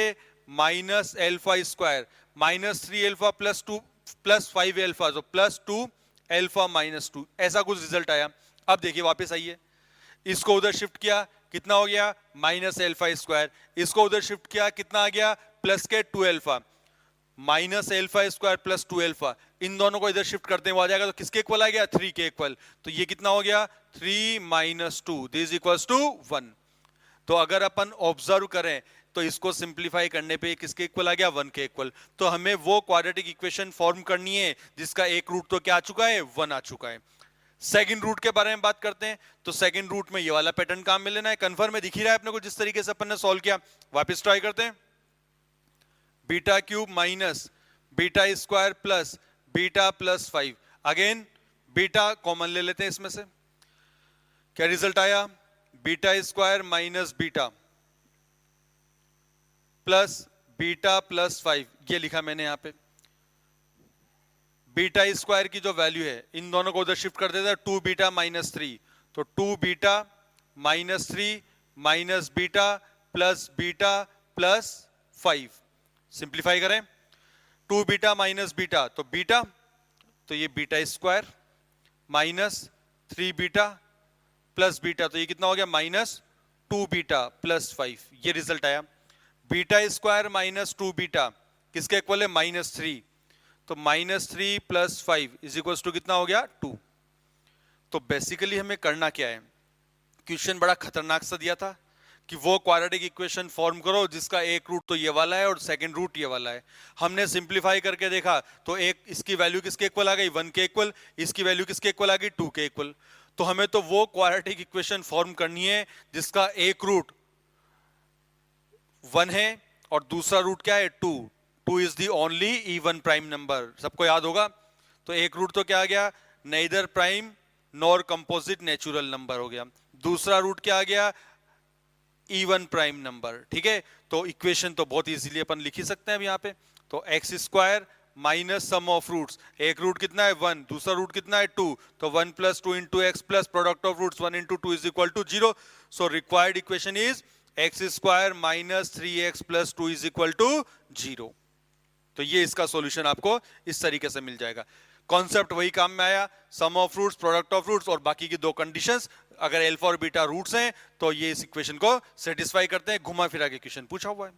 minus alpha square minus 3 alpha plus 2 plus 5 alpha, जो प्लस 2 अल्फा माइनस 2, ऐसा कुछ रिजल्ट आया। अब देखिए वापस आइए, इसको उधर शिफ्ट किया कितना हो गया माइनस अल्फा स्क्वायर, इसको उधर शिफ्ट किया कितना आ गया प्लस के 2 alpha, minus alpha square plus 2 alpha, इन दोनों को इधर शिफ्ट करते हैं वो आ जाएगा, तो किसके इक्वल आ गया 3 के इक्वल। तो ये कितना हो गया 3 माइनस 2, दिस इक्वल्स टू 1। तो अगर अपन ऑब्जर्व करें तो इसको सिंप्लीफाई करने पे किसके इक्वल आ गया 1 के इक्वल। तो हमें वो क्वाड्रेटिक इक्वेशन फॉर्म करनी है जिसका एक रूट तो क्या आ चुका है 1 आ चुका है। सेकंड रूट के बारे में बात करते हैं, तो सेकंड रूट में ये वाला पैटर्न काम में लेना है, कन्फर्म में दिख ही रहा है अपने को जिस तरीके से अपन ने सॉल्व किया। वापस ट्राई करते हैं, beta cube minus beta square plus beta plus 5, again beta common ले लेते हैं इसमें से, क्या रिजल्ट आया beta square minus beta plus beta plus 5, ये लिखा मैंने यहां पे। बीटा स्क्वायर की जो वैल्यू है इन दोनों को उधर शिफ्ट कर देता है 2 बीटा माइनस 3, तो 2 beta minus 3 minus beta plus 5, simplify करें 2 बीटा माइनस बीटा, तो बीटा, तो ये beta square minus 3 beta plus beta, तो ये कितना हो गया माइनस 2 बीटा प्लस 5, ये रिजल्ट आया। बीटा स्क्वायर माइनस 2 बीटा किसके इक्वल है माइनस 3, तो minus 3 plus 5 is equal to कितना हो गया 2। तो बेसिकली हमें करना क्या है, क्वेश्चन बड़ा खतरनाक सा दिया था कि वो क्वाड्रेटिक इक्वेशन फॉर्म करो जिसका एक रूट तो ये वाला है और सेकंड रूट ये वाला है। हमने सिंप्लीफाई करके देखा तो एक इसकी वैल्यू किसके इक्वल आ गई 1 के इक्वल, इसकी वैल्यू किसके इक्वल आ गई 2 के इक्वल। तो हमें तो वो क्वाड्रेटिक इक्वेशन फॉर्म करनी है जिसका एक रूट 1 है और दूसरा रूट क्या है 2, 2 is the only even prime number, सबको याद होगा। तो एक रूट तो क्या आ गया neither prime nor composite natural number हो गया, दूसरा रूट क्या आ गया इवन प्राइम नंबर, ठीक है। तो इक्वेशन तो बहुत इजीली अपन लिख ही सकते हैं अब यहाँ पे। तो x square minus sum of roots, एक रूट कितना है 1, दूसरा रूट कितना है 2, तो 1 plus 2 into x plus product of roots 1 into 2 is equal to 0। So required equation is x square minus 3x plus 2 is equal to 0। तो ये इसका सॉल्यूशन आपको इस तरीके से मिल जाएगा। कॉन्सेप्ट वही काम में आया, sum of roots product of roots और बाकी की दो कंडीशंस, अगर अल्फा और बीटा रूट्स हैं तो ये इस इक्वेशन को सेटिस्फाई करते हैं। घुमा फिरा के क्वेश्चन पूछा हुआ है।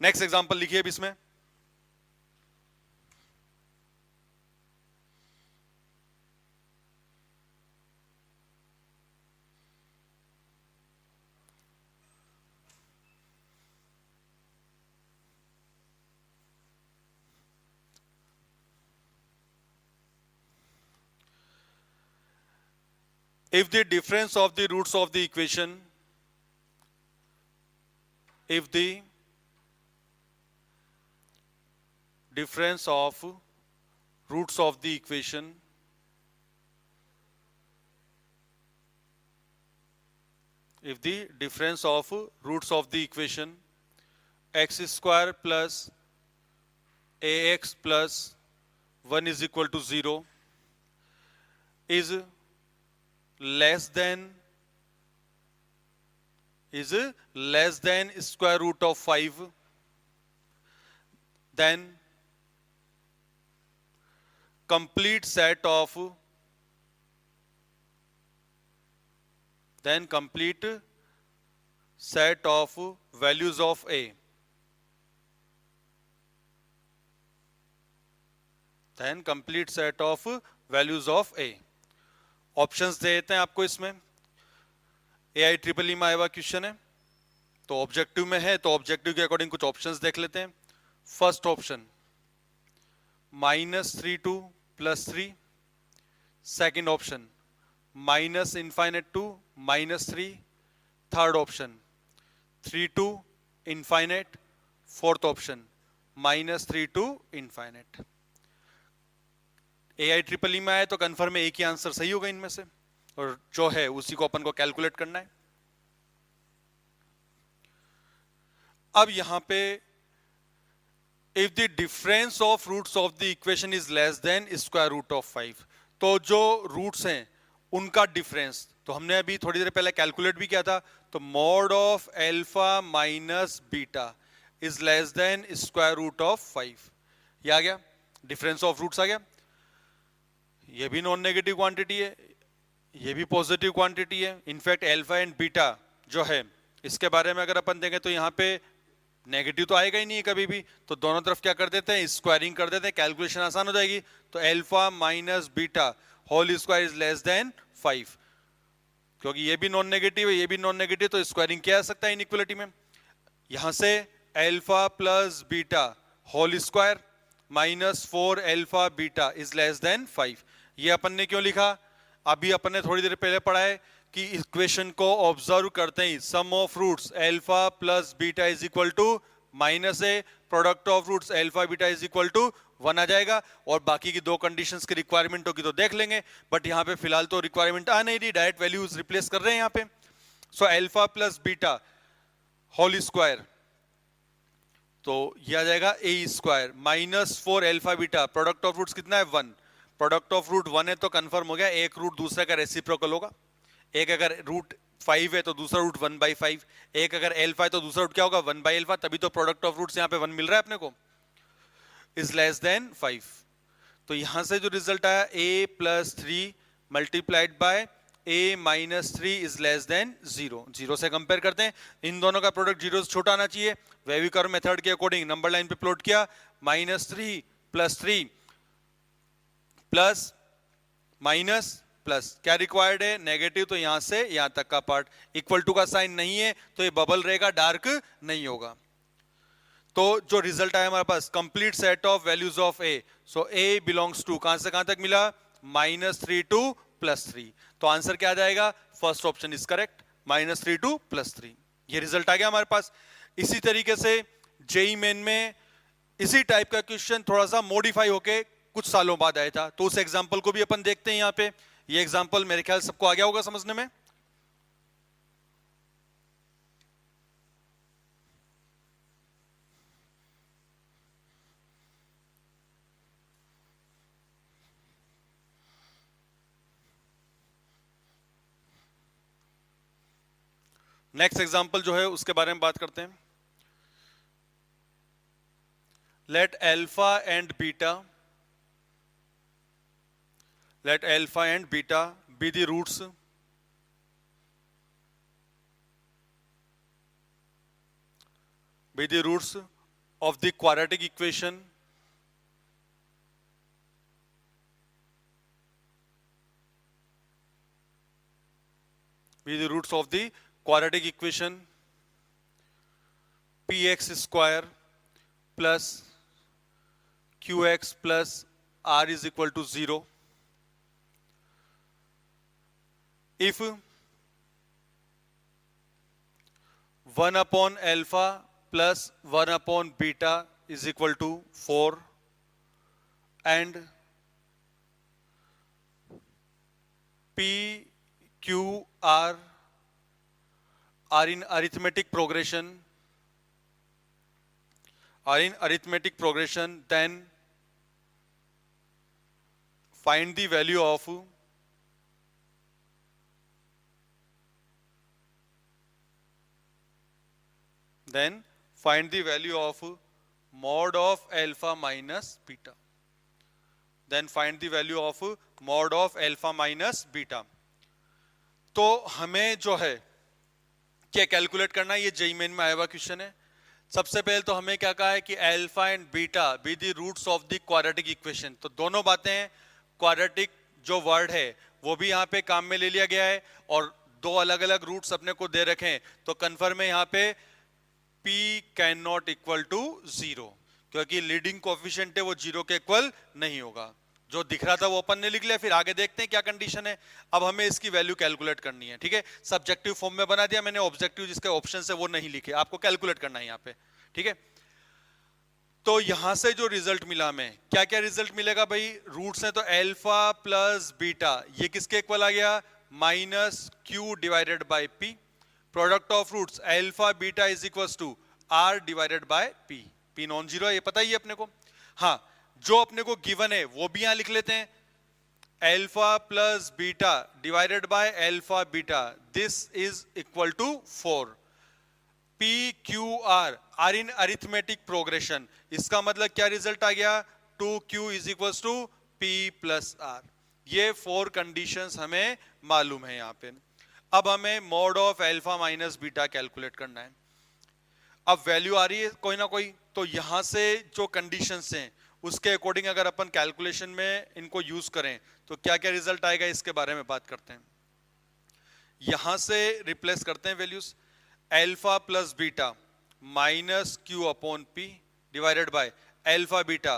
नेक्स्ट एग्जांपल लिखिए अब इसमें, if the difference of the roots of the equation, if the difference of roots of the equation if the difference of roots of the equation x square plus ax plus 1 is equal to 0 is less than is less than square root of 5, then complete set of values of a, options दे देते हैं आपको इसमें। AIEEE में आया हुआ question है, तो ऑब्जेक्टिव में है, तो ऑब्जेक्टिव के अकॉर्डिंग कुछ ऑप्शंस देख लेते हैं। First option -3 to +3, second option -infinite to -3, third option 3 to infinite, fourth option -3 to infinite। AIEEE में आए तो कंफर्म है एक ही आंसर सही होगा इनमें से, और जो है उसी को अपन को कैलकुलेट करना है। अब यहां पे if the difference of roots of the equation is less than square root of 5, तो जो रूट्स हैं उनका डिफरेंस, तो हमने अभी थोड़ी देर पहले कैलकुलेट भी किया था, तो mod of alpha minus beta is less than square root of 5। ये आ गया, डिफरेंस ऑफ रूट्स आ गया। ये भी नॉन नेगेटिव क्वांटिटी है, ये भी पॉजिटिव क्वांटिटी है। इनफैक्ट अल्फा एंड बीटा जो है इसके बारे में अगर अपन देखें तो यहाँ पे नेगेटिव तो आएगा ही नहीं है कभी भी, तो दोनों तरफ क्या कर देते हैं, स्क्वायरिंग कर देते हैं, कैलकुलेशन आसान हो जाएगी। तो alpha minus beta whole square is less than 5, क्योंकि ये भी नॉन नेगेटिव है, ये भी नॉन नेगेटिव, तो स्क्वायरिंग किया जा सकता है इनइक्वालिटी में। यहां से alpha plus beta whole square minus 4 alpha beta is less than 5। ये अपन ने क्यों लिखा, अभी अपन ने थोड़ी देर पहले पढ़ा है कि इक्वेशन को ऑब्जर्व करते ही sum of roots alpha plus beta is equal to -a, product of roots alpha beta is equal to 1 आ जाएगा, और बाकी की दो कंडीशंस की रिक्वायरमेंट होगी तो देख लेंगे, बट यहाँ पे फिलहाल तो रिक्वायरमेंट आ नहीं रही, डायरेक्ट वैल्यूज रिप्लेस कर रहे हैं यहाँ पे। So alpha plus beta whole square, तो यह आ जाएगा a square minus 4 alpha beta, product of roots कितना है 1, प्रोडक्ट ऑफ रूट 1 है तो कंफर्म हो गया एक रूट दूसरे का रेसिप्रोकल होगा। एक अगर रूट 5 है तो दूसरा रूट 1/5, एक अगर अल्फा है तो दूसरा रूट क्या होगा 1/अल्फा, तभी तो प्रोडक्ट ऑफ रूट्स यहाँ पे 1 मिल रहा है अपने को, इज लेस देन 5। तो यहां से जो रिजल्ट आया a plus 3 multiplied by a minus 3 is less then 0। 0 से कंपेयर करते हैं, इन दोनों का प्रोडक्ट 0 से छोटा आना चाहिए। वेविकर मेथड के अकॉर्डिंग नंबर लाइन पे प्लॉट किया, -3 + 3 प्लस माइनस प्लस, क्या रिक्वायर्ड है नेगेटिव, तो यहां से यहां तक का पार्ट इक्वल टू का साइन नहीं है तो ये बबल रहेगा, डार्क नहीं होगा। तो जो रिजल्ट आया हमारे पास complete set of values of a, so a belongs to कहां से कहां तक मिला, -3 to +3, तो आंसर क्या आ जाएगा, first option is correct, -3 to +3। ये रिजल्ट आ गया हमारे पास। इसी तरीके से जेईई मेन में इसी टाइप का क्वेश्चन थोड़ा सा मॉडिफाई होके कुछ सालों बाद आया था, तो उस एग्जांपल को भी अपन देखते हैं यहाँ पे। ये एग्जांपल मेरे ख्याल सबको आ गया होगा समझने में। नेक्स्ट एग्जांपल जो है उसके बारे में बात करते हैं। Let alpha and beta be the roots of the quadratic equation px square plus qx plus r is equal to 0 if 1/alpha plus 1/beta is equal to 4 and p, q, r are in arithmetic progression, then find the value of then find the value of mod of alpha minus beta, then find the value of mod of alpha minus beta. तो हमें जो है क्या calculate करना है, ये JEE main में आया हुआ क्वेश्चन है। सबसे पहले तो हमें क्या कहा है कि alpha and beta be the roots of the quadratic equation. तो दोनों बातें, क्वाड्रेटिक जो वर्ड है वो भी यहाँ पे काम में ले लिया गया है और दो अलग अलग रूट्स अपने को दे रखे हैं। तो कन्फर्म है यहाँ पे p can not equal to 0, क्योंकि लीडिंग कोएफिशिएंट है वो 0 के इक्वल नहीं होगा। जो दिख रहा था वो अपन ने लिख लिया, फिर आगे देखते हैं क्या कंडीशन है। अब हमें इसकी वैल्यू कैलकुलेट करनी है, ठीक है। सब्जेक्टिव फॉर्म में बना दिया मैंने, ऑब्जेक्टिव जिसके ऑप्शन है वो नहीं लिखे, आपको कैलकुलेट करना है यहाँ पे, ठीक है। तो यहां से जो रिजल्ट मिला हमें, क्या क्या रिजल्ट मिलेगा भाई, रूट्स हैं तो अल्फा प्लस बीटा, ये किसके इक्वल आ गया, minus q divided by p. Product of roots alpha beta is equal to r divided by p. P non zero है, ये पता ही है अपने को। हाँ, जो अपने को गिवन है वो भी यहां लिख लेते हैं, alpha plus beta divided by alpha beta, this is equal to 4। P Q R in arithmetic progression, इसका मतलब क्या रिजल्ट आ गया, 2Q is equal to P plus R। ये 4 कंडीशंस हमें मालूम है यहाँ पे। अब हमें mod of alpha minus beta calculate करना है। अब वैल्यू आ रही है कोई ना कोई, तो यहां से जो कंडीशंस हैं उसके अकॉर्डिंग अगर अपन कैलकुलेशन में इनको यूज करें तो क्या क्या रिजल्ट आएगा, इसके बारे में बात करते हैं। यहां से रिप्लेस करते हैं values, alpha plus beta minus q upon p divided by alpha beta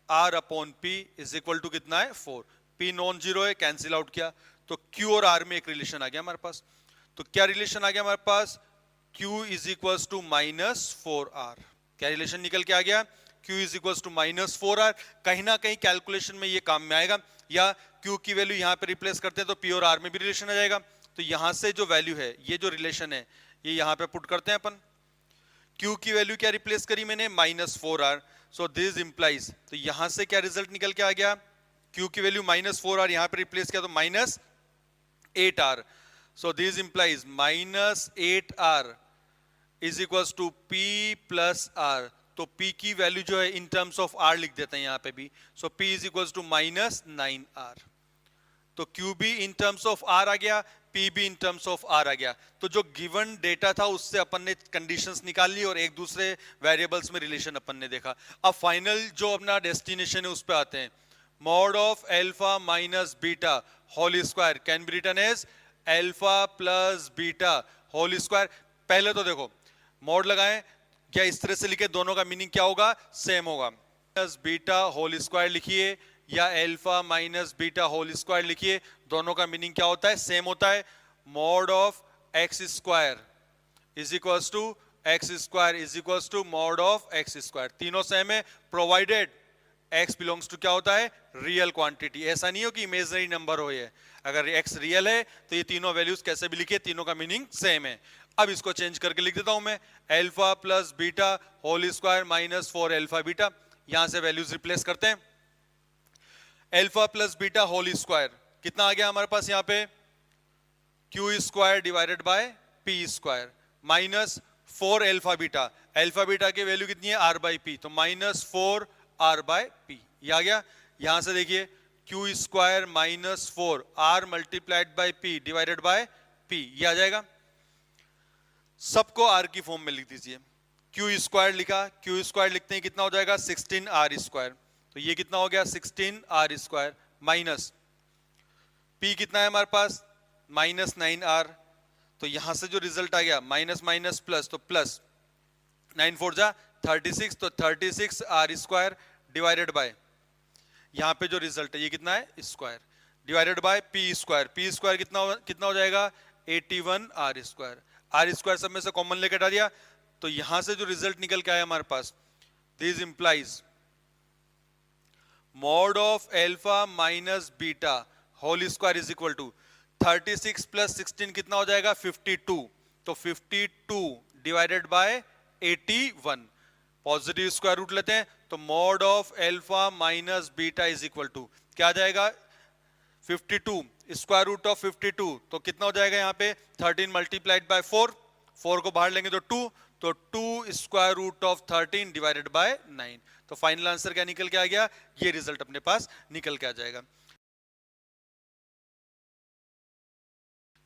r upon p is equal to कितना है 4। पी नॉन जीरो है, कैंसिल आउट किया तो क्यू और आर में एक रिलेशन आ गया हमारे पास। तो क्या रिलेशन आ गया हमारे पास, Q is equal to minus 4R। क्या रिलेशन निकल के आ गया, Q is equal to minus 4R। कहीं ना कहीं कैलकुलेशन में ये काम में आएगा, या Q की वैल्यू यहां पे रिप्लेस करते हैं तो P और R में भी रिलेशन आ जाएगा। तो यहां से जो वैल्यू है, ये जो रिलेशन है, ये यहां पे पुट करते हैं अपन। Q की वैल्यू क्या रिप्लेस करी मैंने, minus 4R। So this implies, तो यहां से क्या रिजल्ट निकल के आ गया, Q की वैल्यू माइनस 4R यहां पे रिप्लेस किया तो minus 8R। So this implies minus 8R is equals to P plus R। तो P की वैल्यू जो है इन टर्म्स ऑफ R लिख देते हैं यहाँ पे भी। So P is equals to minus 9R। तो Q भी इन टर्म्स ऑफ R आ गया, P भी इन टर्म्स ऑफ R आ गया। तो जो गिवन डेटा था उससे अपन ने कंडीशंस निकाल ली और एक दूसरे वेरिएबल्स में रिलेशन अपन ने देखा। अब फाइनल जो अपना डेस्टिनेशन है उस पे आते हैं। Mod of alpha minus beta whole square can be written as alpha plus beta whole square. पहले तो देखो मॉड लगाएं, क्या इस तरह से लिखे, दोनों का मीनिंग क्या होगा, सेम होगा। प्लस बीटा होल स्क्वायर लिखिए या alpha minus beta whole square लिखिए, दोनों का मीनिंग क्या होता है, सेम होता है। Mod of x square is equal to x square is equal to mod of x square, तीनों सेम है प्रोवाइडेड x बिलोंग्स टू क्या होता है, रियल क्वांटिटी। ऐसा नहीं हो कि इमेजिनरी नंबर हो ये, अगर x रियल है तो ये तीनों वैल्यूज कैसे भी लिखे, तीनों का मीनिंग सेम है। अब इसको चेंज करके लिख देता हूं मैं, alpha plus beta whole square minus 4 alpha beta. यहां से वैल्यूज रिप्लेस करते हैं। Alpha plus beta whole square कितना आ गया हमारे पास यहाँ पे, q square divided by p square minus 4 alpha beta. Alpha beta की वैल्यू कितनी है, आर बाई पी, तो माइनस 4 आर बाय पी, ये आ गया। यहां से देखिए q square minus 4 r multiplied by P divided by p, ये आ जाएगा। सबको आर की फॉर्म में लिख दीजिए। क्यू स्क्वायर लिखा, क्यू स्क्वायर लिखते हैं कितना हो जाएगा, 16 आर स्क्वायर, तो ये कितना हो गया 16 आर स्क्वायर माइनस पी कितना है हमारे पास, माइनस 9 आर। तो यहां से जो रिजल्ट आ गया माइनस माइनस प्लस, तो प्लस 9 4 जा 36, तो 36 आर स्क्वायर डिवाइडेड बाय, यहां पे जो रिजल्ट है ये कितना है, square divided by p square. P square कितना हो जाएगा 81 आर स्क्वायर। आर स्क्वायर सब में से कॉमन लेकर हटा दिया, तो यहां से जो रिजल्ट निकल के आया हमारे पास, this implies mod of alpha minus beta whole square is equal to 36 plus 16 कितना हो जाएगा 52, तो 52 divided by 81, positive square root लेते हैं, तो mod of alpha minus beta is equal to क्या आ जाएगा 52 स्क्वायर रूट ऑफ 52, तो कितना हो जाएगा यहाँ पे 13 मल्टीप्लाइड बाय 4, 4 को बाहर लेंगे तो 2, तो 2 square root of 13 divided by 9। तो फाइनल आंसर क्या निकल के आ गया, ये रिजल्ट अपने पास निकल के आ जाएगा।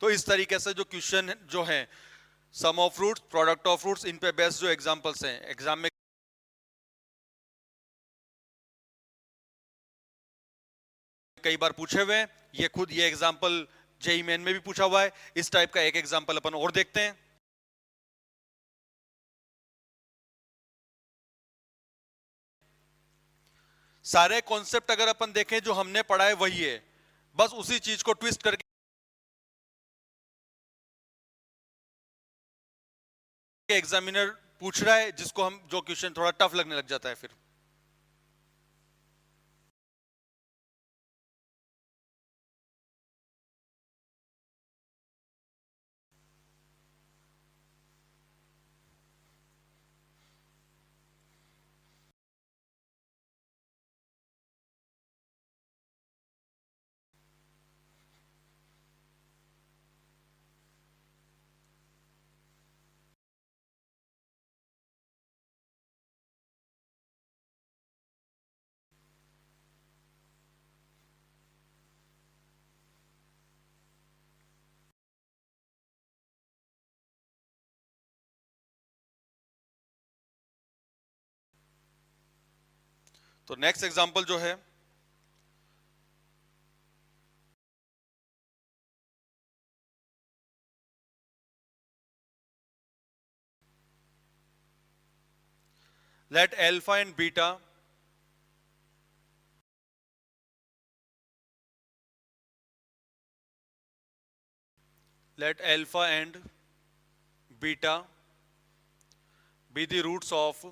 तो इस तरीके से जो क्वेश्चन जो है sum of roots, product of roots, इन पे बेस्ड जो एग्जांपल्स हैं एग्जाम में कई बार पूछे हुए हैं, ये खुद ये एग्जांपल जेई मेन में भी पूछा हुआ है। इस टाइप का एक एग्जांपल अपन और देखते हैं। सारे कॉन्सेप्ट अगर अपन देखें जो हमने पढ़ा है वही है, बस उसी चीज को ट्विस्ट करके एग्जामिनर पूछ रहा है, जिसको हम जो क्वेश्चन थोड़ा टफ लगने लग जाता है फिर। तो नेक्स्ट एग्जांपल जो है, let alpha and beta let alpha and beta be the roots of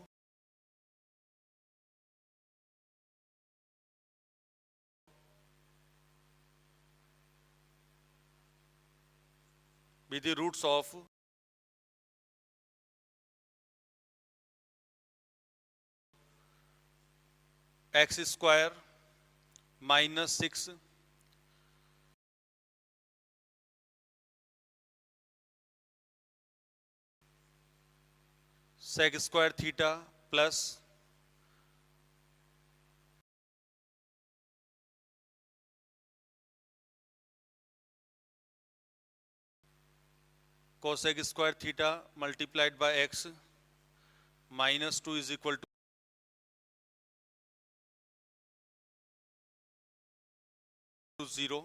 x square minus 6 sec square theta plus cosec square theta multiplied by x minus 2 is equal to 0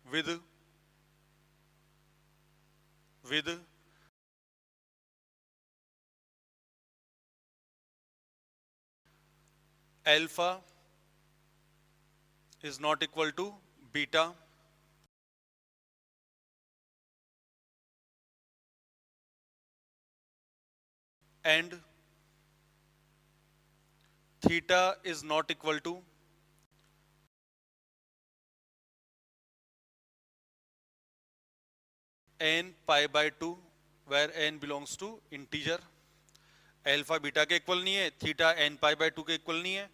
with alpha is not equal to beta and theta is not equal to n pi by 2 where n belongs to integer। Alpha beta के equal नहीं है, theta n pi by 2 के equal नहीं है।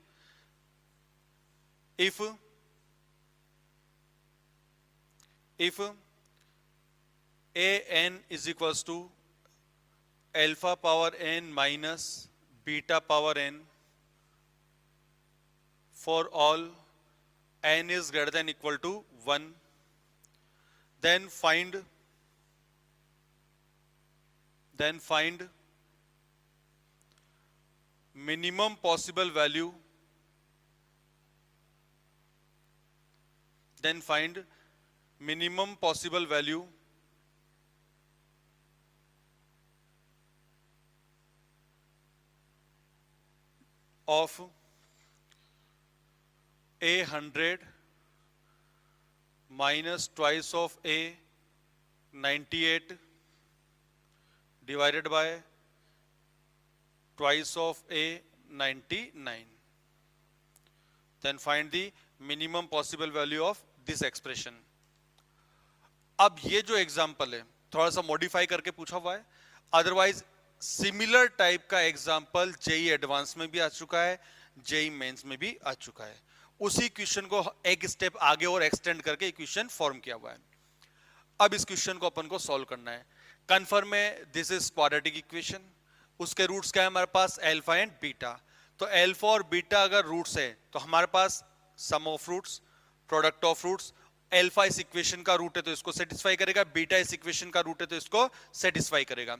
if a n is equals to alpha power n minus beta power n for all n is greater than equal to 1, then find minimum possible value of a 100 minus twice of a 98 divided by twice of a 99, then find the minimum possible value of this expression। अब ये जो example है थोड़ा सा modify करके पूछा हुआ है, अदरवाइज सिमिलर टाइप का एग्जांपल जेई एडवांस में भी आ चुका है, जेई मेंस में भी आ चुका है। उसी क्वेश्चन को एक स्टेप आगे और एक्सटेंड करके क्वेश्चन फॉर्म किया हुआ है। अब इस क्वेश्चन को अपन को सॉल्व करना है। कन्फर्म है दिस इज क्वाड्रेटिक इक्वेशन। उसके रूट्स क्या है हमारे पास, अल्फा एंड बीटा। तो अल्फा और बीटा अगर रूट्स है तो हमारे पास sum of roots, product of roots. Alpha इस इक्वेशन का रूट है तो इसको सेटिस्फाई करेगा, बीटा इस इक्वेशन का रूट है तो इसको सेटिस्फाई करेगा।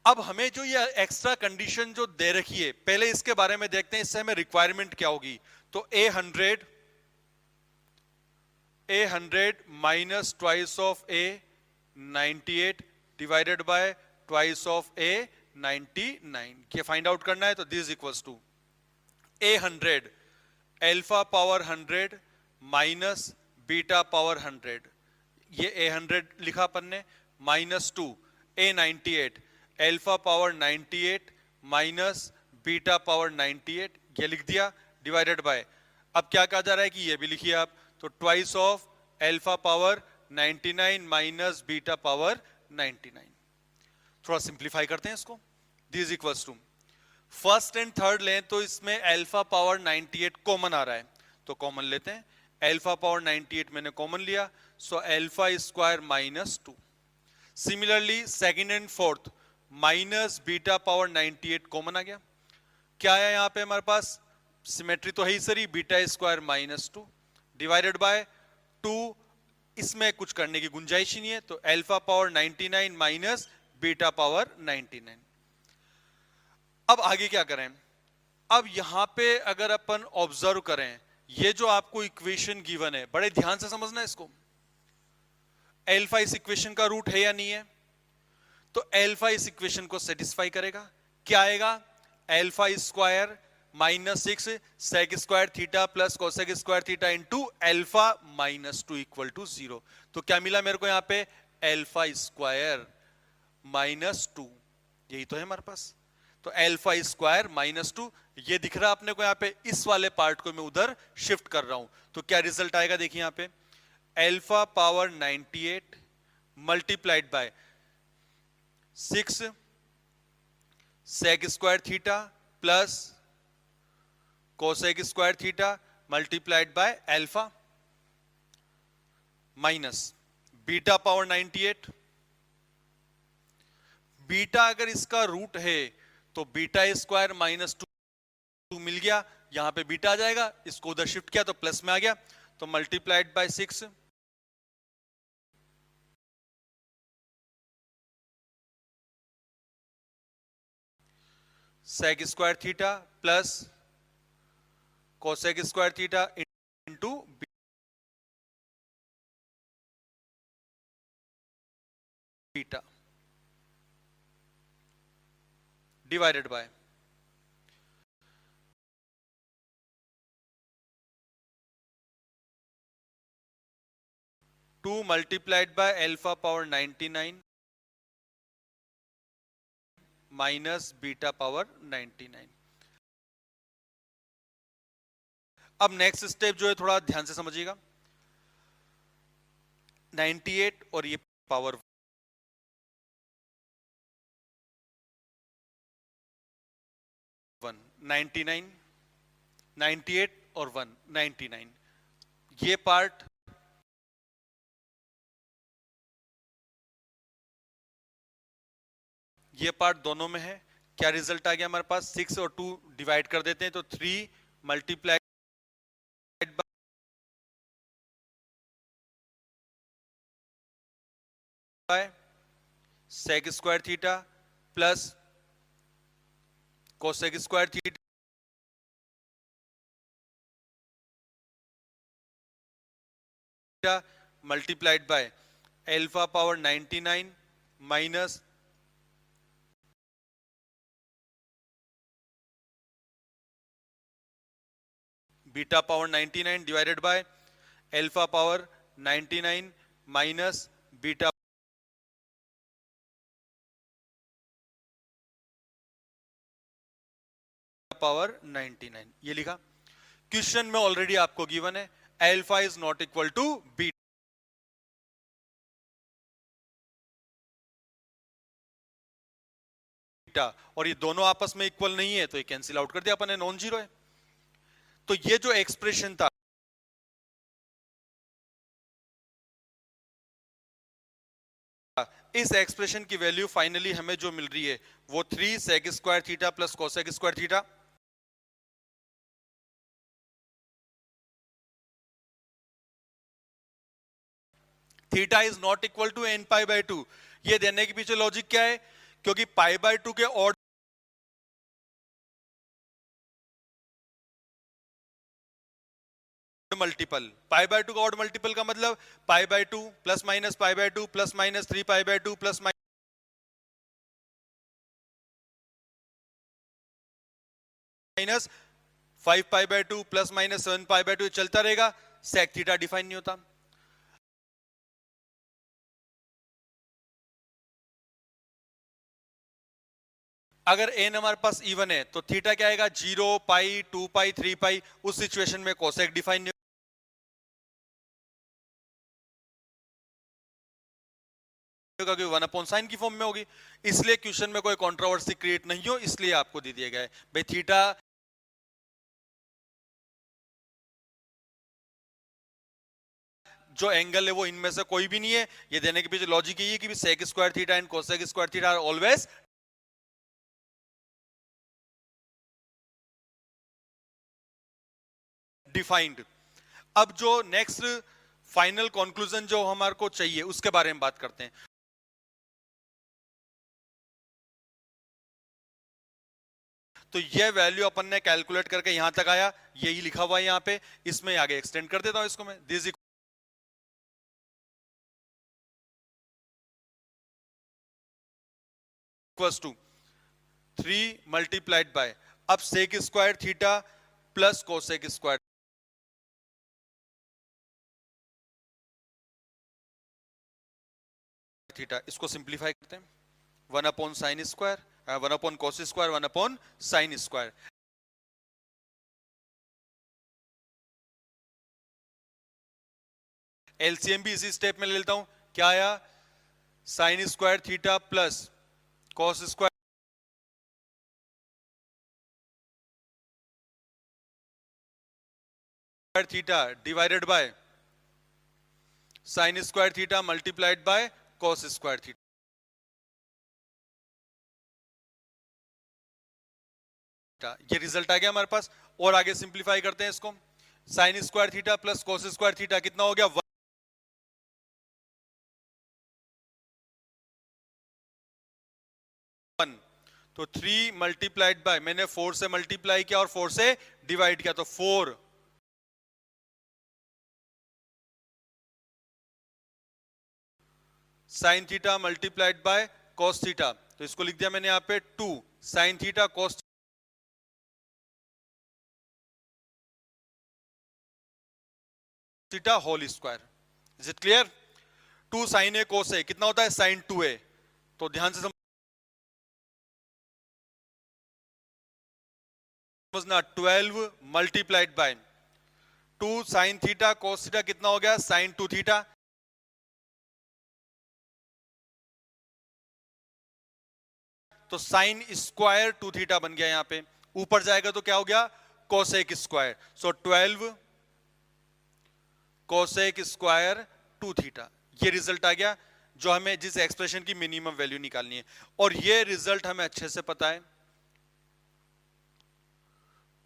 अब हमें जो ये एक्स्ट्रा कंडीशन जो दे रखी है, पहले इसके बारे में देखते हैं, इससे हमें रिक्वायरमेंट क्या होगी। तो A100 minus twice of A98 divided by twice of A99, ये फाइंड आउट करना है। तो this equals to A100 alpha power 100 minus beta power 100, ये A100 लिखा अपन ने, minus 2 A98 alpha power 98 minus beta power 98, ये लिख दिया, डिवाइडेड बाय, अब क्या कहा जा रहा है कि ये भी लिखिए आप, तो twice of alpha power 99 minus beta power 99। थोड़ा सिंप्लीफाई करते हैं इसको। This equals to first and third लें तो इसमें अल्फा पावर 98 कॉमन आ रहा है, तो कॉमन लेते हैं। अल्फा पावर 98 मैंने कॉमन लिया, so alpha square minus 2। Similarly second and fourth minus beta power 98 common आ गया। क्या है यहां पे हमारे पास, सिमेट्री तो है ही सरी, beta square minus 2 divided by 2, इसमें कुछ करने की गुंजाइश ही नहीं है, तो alpha power 99 minus beta power 99। अब आगे क्या करें, अब यहां पे अगर अपन ऑब्जर्व करें, ये जो आपको इक्वेशन गिवन है, बड़े ध्यान से समझना इसको, अल्फा इस इक्वेशन का रूट है या नहीं है, तो अल्फा इस इक्वेशन को सेटिस्फाई करेगा। क्या आएगा, alpha square minus 6 sec square theta plus cosec square theta into alpha minus 2 equal to 0। तो क्या मिला मेरे को यहां पे, अल्फा स्क्वायर माइनस 2, यही तो है हमारे पास। तो अल्फा स्क्वायर माइनस 2 ये दिख रहा है अपने को यहां पे, इस वाले पार्ट को मैं उधर शिफ्ट कर रहा हूं, तो क्या रिजल्ट आएगा देखिए यहां पे, alpha power 98 multiplied by 6 sec square theta plus cosec square theta multiplied by alpha minus beta power 98। Beta अगर इसका रूट है तो बीटा स्क्वायर माइनस 2 मिल गया, यहां पे बीटा आ जाएगा, इसको उधर शिफ्ट किया तो प्लस में आ गया, तो multiplied by 6 sec square theta plus cosec square theta into beta divided by 2 multiplied by alpha power 99 minus beta power 99। अब नेक्स्ट स्टेप जो है थोड़ा ध्यान से समझिएगा, 98 और ये पावर 1, 99, 98 और 1 99, ये पार्ट दोनों में है। क्या रिजल्ट आ गया हमारे पास, 6 और 2 डिवाइड कर देते हैं, तो 3 multiply by sec square theta plus cosec square theta multiplied by alpha power 99 minus beta power 99 divided by alpha power 99 minus beta power 99, ये लिखा। क्वेश्चन में ऑलरेडी आपको गिवन है alpha is not equal to beta, और ये दोनों आपस में इक्वल नहीं है, तो ये कैंसिल आउट कर दिया अपन ने, नॉन जीरो है। तो ये जो एक्सप्रेशन था इस एक्सप्रेशन की वैल्यू फाइनली हमें जो मिल रही है वो 3 sec square theta plus cosec square theta. Theta is not equal to n pi by 2। ये देने के पीछे लॉजिक क्या है? क्योंकि पाई बाय 2 के ऑड मल्टीपल, पाई बाय 2 का ऑड मल्टीपल का मतलब पाई by 2 plus minus pi by 2 plus minus 3 pi by 2 plus minus 5 pi by 2 plus minus 7 pi by 2 चलता रहेगा। सेक थीटा डिफाइन नहीं होता। अगर n हमारे पास इवन है तो थीटा क्या आएगा? 0 पाई 2 पाई 3 पाई। उस सिचुएशन में कोसेक डिफाइन नहीं होगा क्योंकि 1/sin की फॉर्म में होगी। इसलिए क्वेश्चन में कोई कंट्रोवर्सी क्रिएट नहीं हो, इसलिए आपको दे दिया गया है भाई थीटा जो एंगल है वो इनमें से कोई भी नहीं है। ये देने के पीछे लॉजिक यही है कि sec square theta and cosec square theta are always defined. अब जो नेक्स्ट फाइनल कंक्लूजन जो हमारे को चाहिए उसके बारे में बात करते हैं। तो ये वैल्यू अपन ने कैलकुलेट करके यहां तक आया, यही लिखा हुआ है यहां पे। इसमें आगे एक्सटेंड कर देता हूं इसको मैं। This equals to 3 multiplied by, अब sec square theta plus cosec square theta. इसको सिंप्लीफाई करते हैं। 1/sin square, 1/cos square, 1/sin square. LCM भी इसी स्टेप में ले लेता हूं। क्या आया? Sine square theta plus cos square theta divided by sine square theta multiplied by cos square theta. ये रिजल्ट आ गया हमारे पास। और आगे सिंप्लीफाई करते हैं इसको। Sine square theta plus cos square theta कितना हो गया? 1। तो 3 मल्टीप्लाइड बाय, मैंने 4 से मल्टीप्लाई किया और 4 से डिवाइड किया, तो 4 sine theta multiplied by cos theta. तो इसको लिख दिया मैंने यहां पे 2 sine theta cos theta whole square. Is it clear? 2 sine a cos a कितना होता है? Sign 2a। तो ध्यान से समझना, 12 multiplied by 2 sine theta cos theta कितना हो गया? Sine 2 theta. तो साइन स्क्वायर 2 थीटा बन गया। यहां पे ऊपर जाएगा तो क्या हो गया? Cosec square. So 12 cosec square 2 theta. ये रिजल्ट आ गया जो हमें जिस एक्सप्रेशन की मिनिमम वैल्यू निकालनी है। और ये रिजल्ट हमें अच्छे से पता है,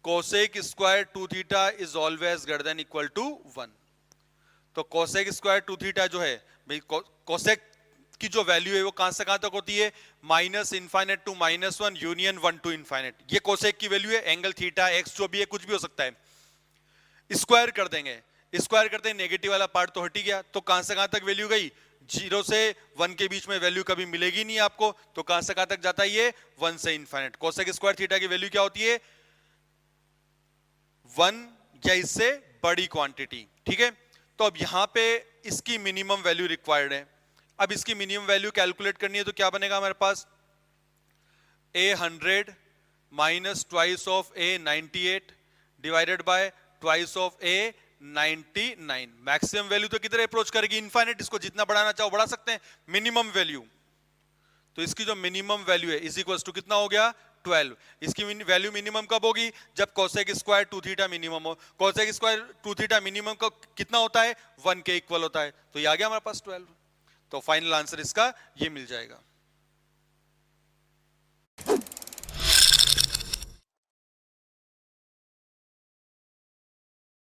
cosec square 2 theta is always greater than equal to 1। तो कोसेक स्क्वायर 2 थीटा जो है भाई, कोसेक की जो वैल्यू है वो कहां से कहां तक होती है? Minus infinite to -1 union 1 to infinite. ये कोसेक की वैल्यू है। एंगल थीटा एक्स जो भी है, कुछ भी हो सकता है। स्क्वायर कर देंगे, स्क्वायर करते हैं, नेगेटिव वाला पार्ट तो हट ही गया। तो कहां से कहां तक वैल्यू गई? 0 से 1 के बीच में वैल्यू कभी मिलेगी नहीं आपको। तो कहां से कहां तक जाता है ये? 1 से इनफाइनेट। कोसेक स्क्वायर थीटा की वैल्यू क्या होती है? 1 या इससे बड़ी क्वांटिटी। ठीक है, तो अब यहां पे इसकी मिनिमम वैल्यू रिक्वायर्ड है। अब इसकी मिनिमम वैल्यू कैलकुलेट करनी है तो क्या बनेगा हमारे पास? a100 minus twice of a98 divided by twice of a99। Maximum value तो किधर अप्रोच करेगी? इनफाइनेट। इसको जितना बढ़ाना चाहो बढ़ा सकते हैं। मिनिमम वैल्यू, तो इसकी जो मिनिमम वैल्यू है इज इक्वल्स टू कितना हो गया? 12। इसकी वैल्यू मिनिमम कब होगी? जब कोसेक स्क्वायर 2 थीटा मिनिमम हो। कोसेक स्क्वायर 2 थीटा मिनिमम का कितना होता है? 1 के इक्वल होता है। तो ये आ गया हमारे पास 12। तो फाइनल आंसर इसका ये मिल जाएगा।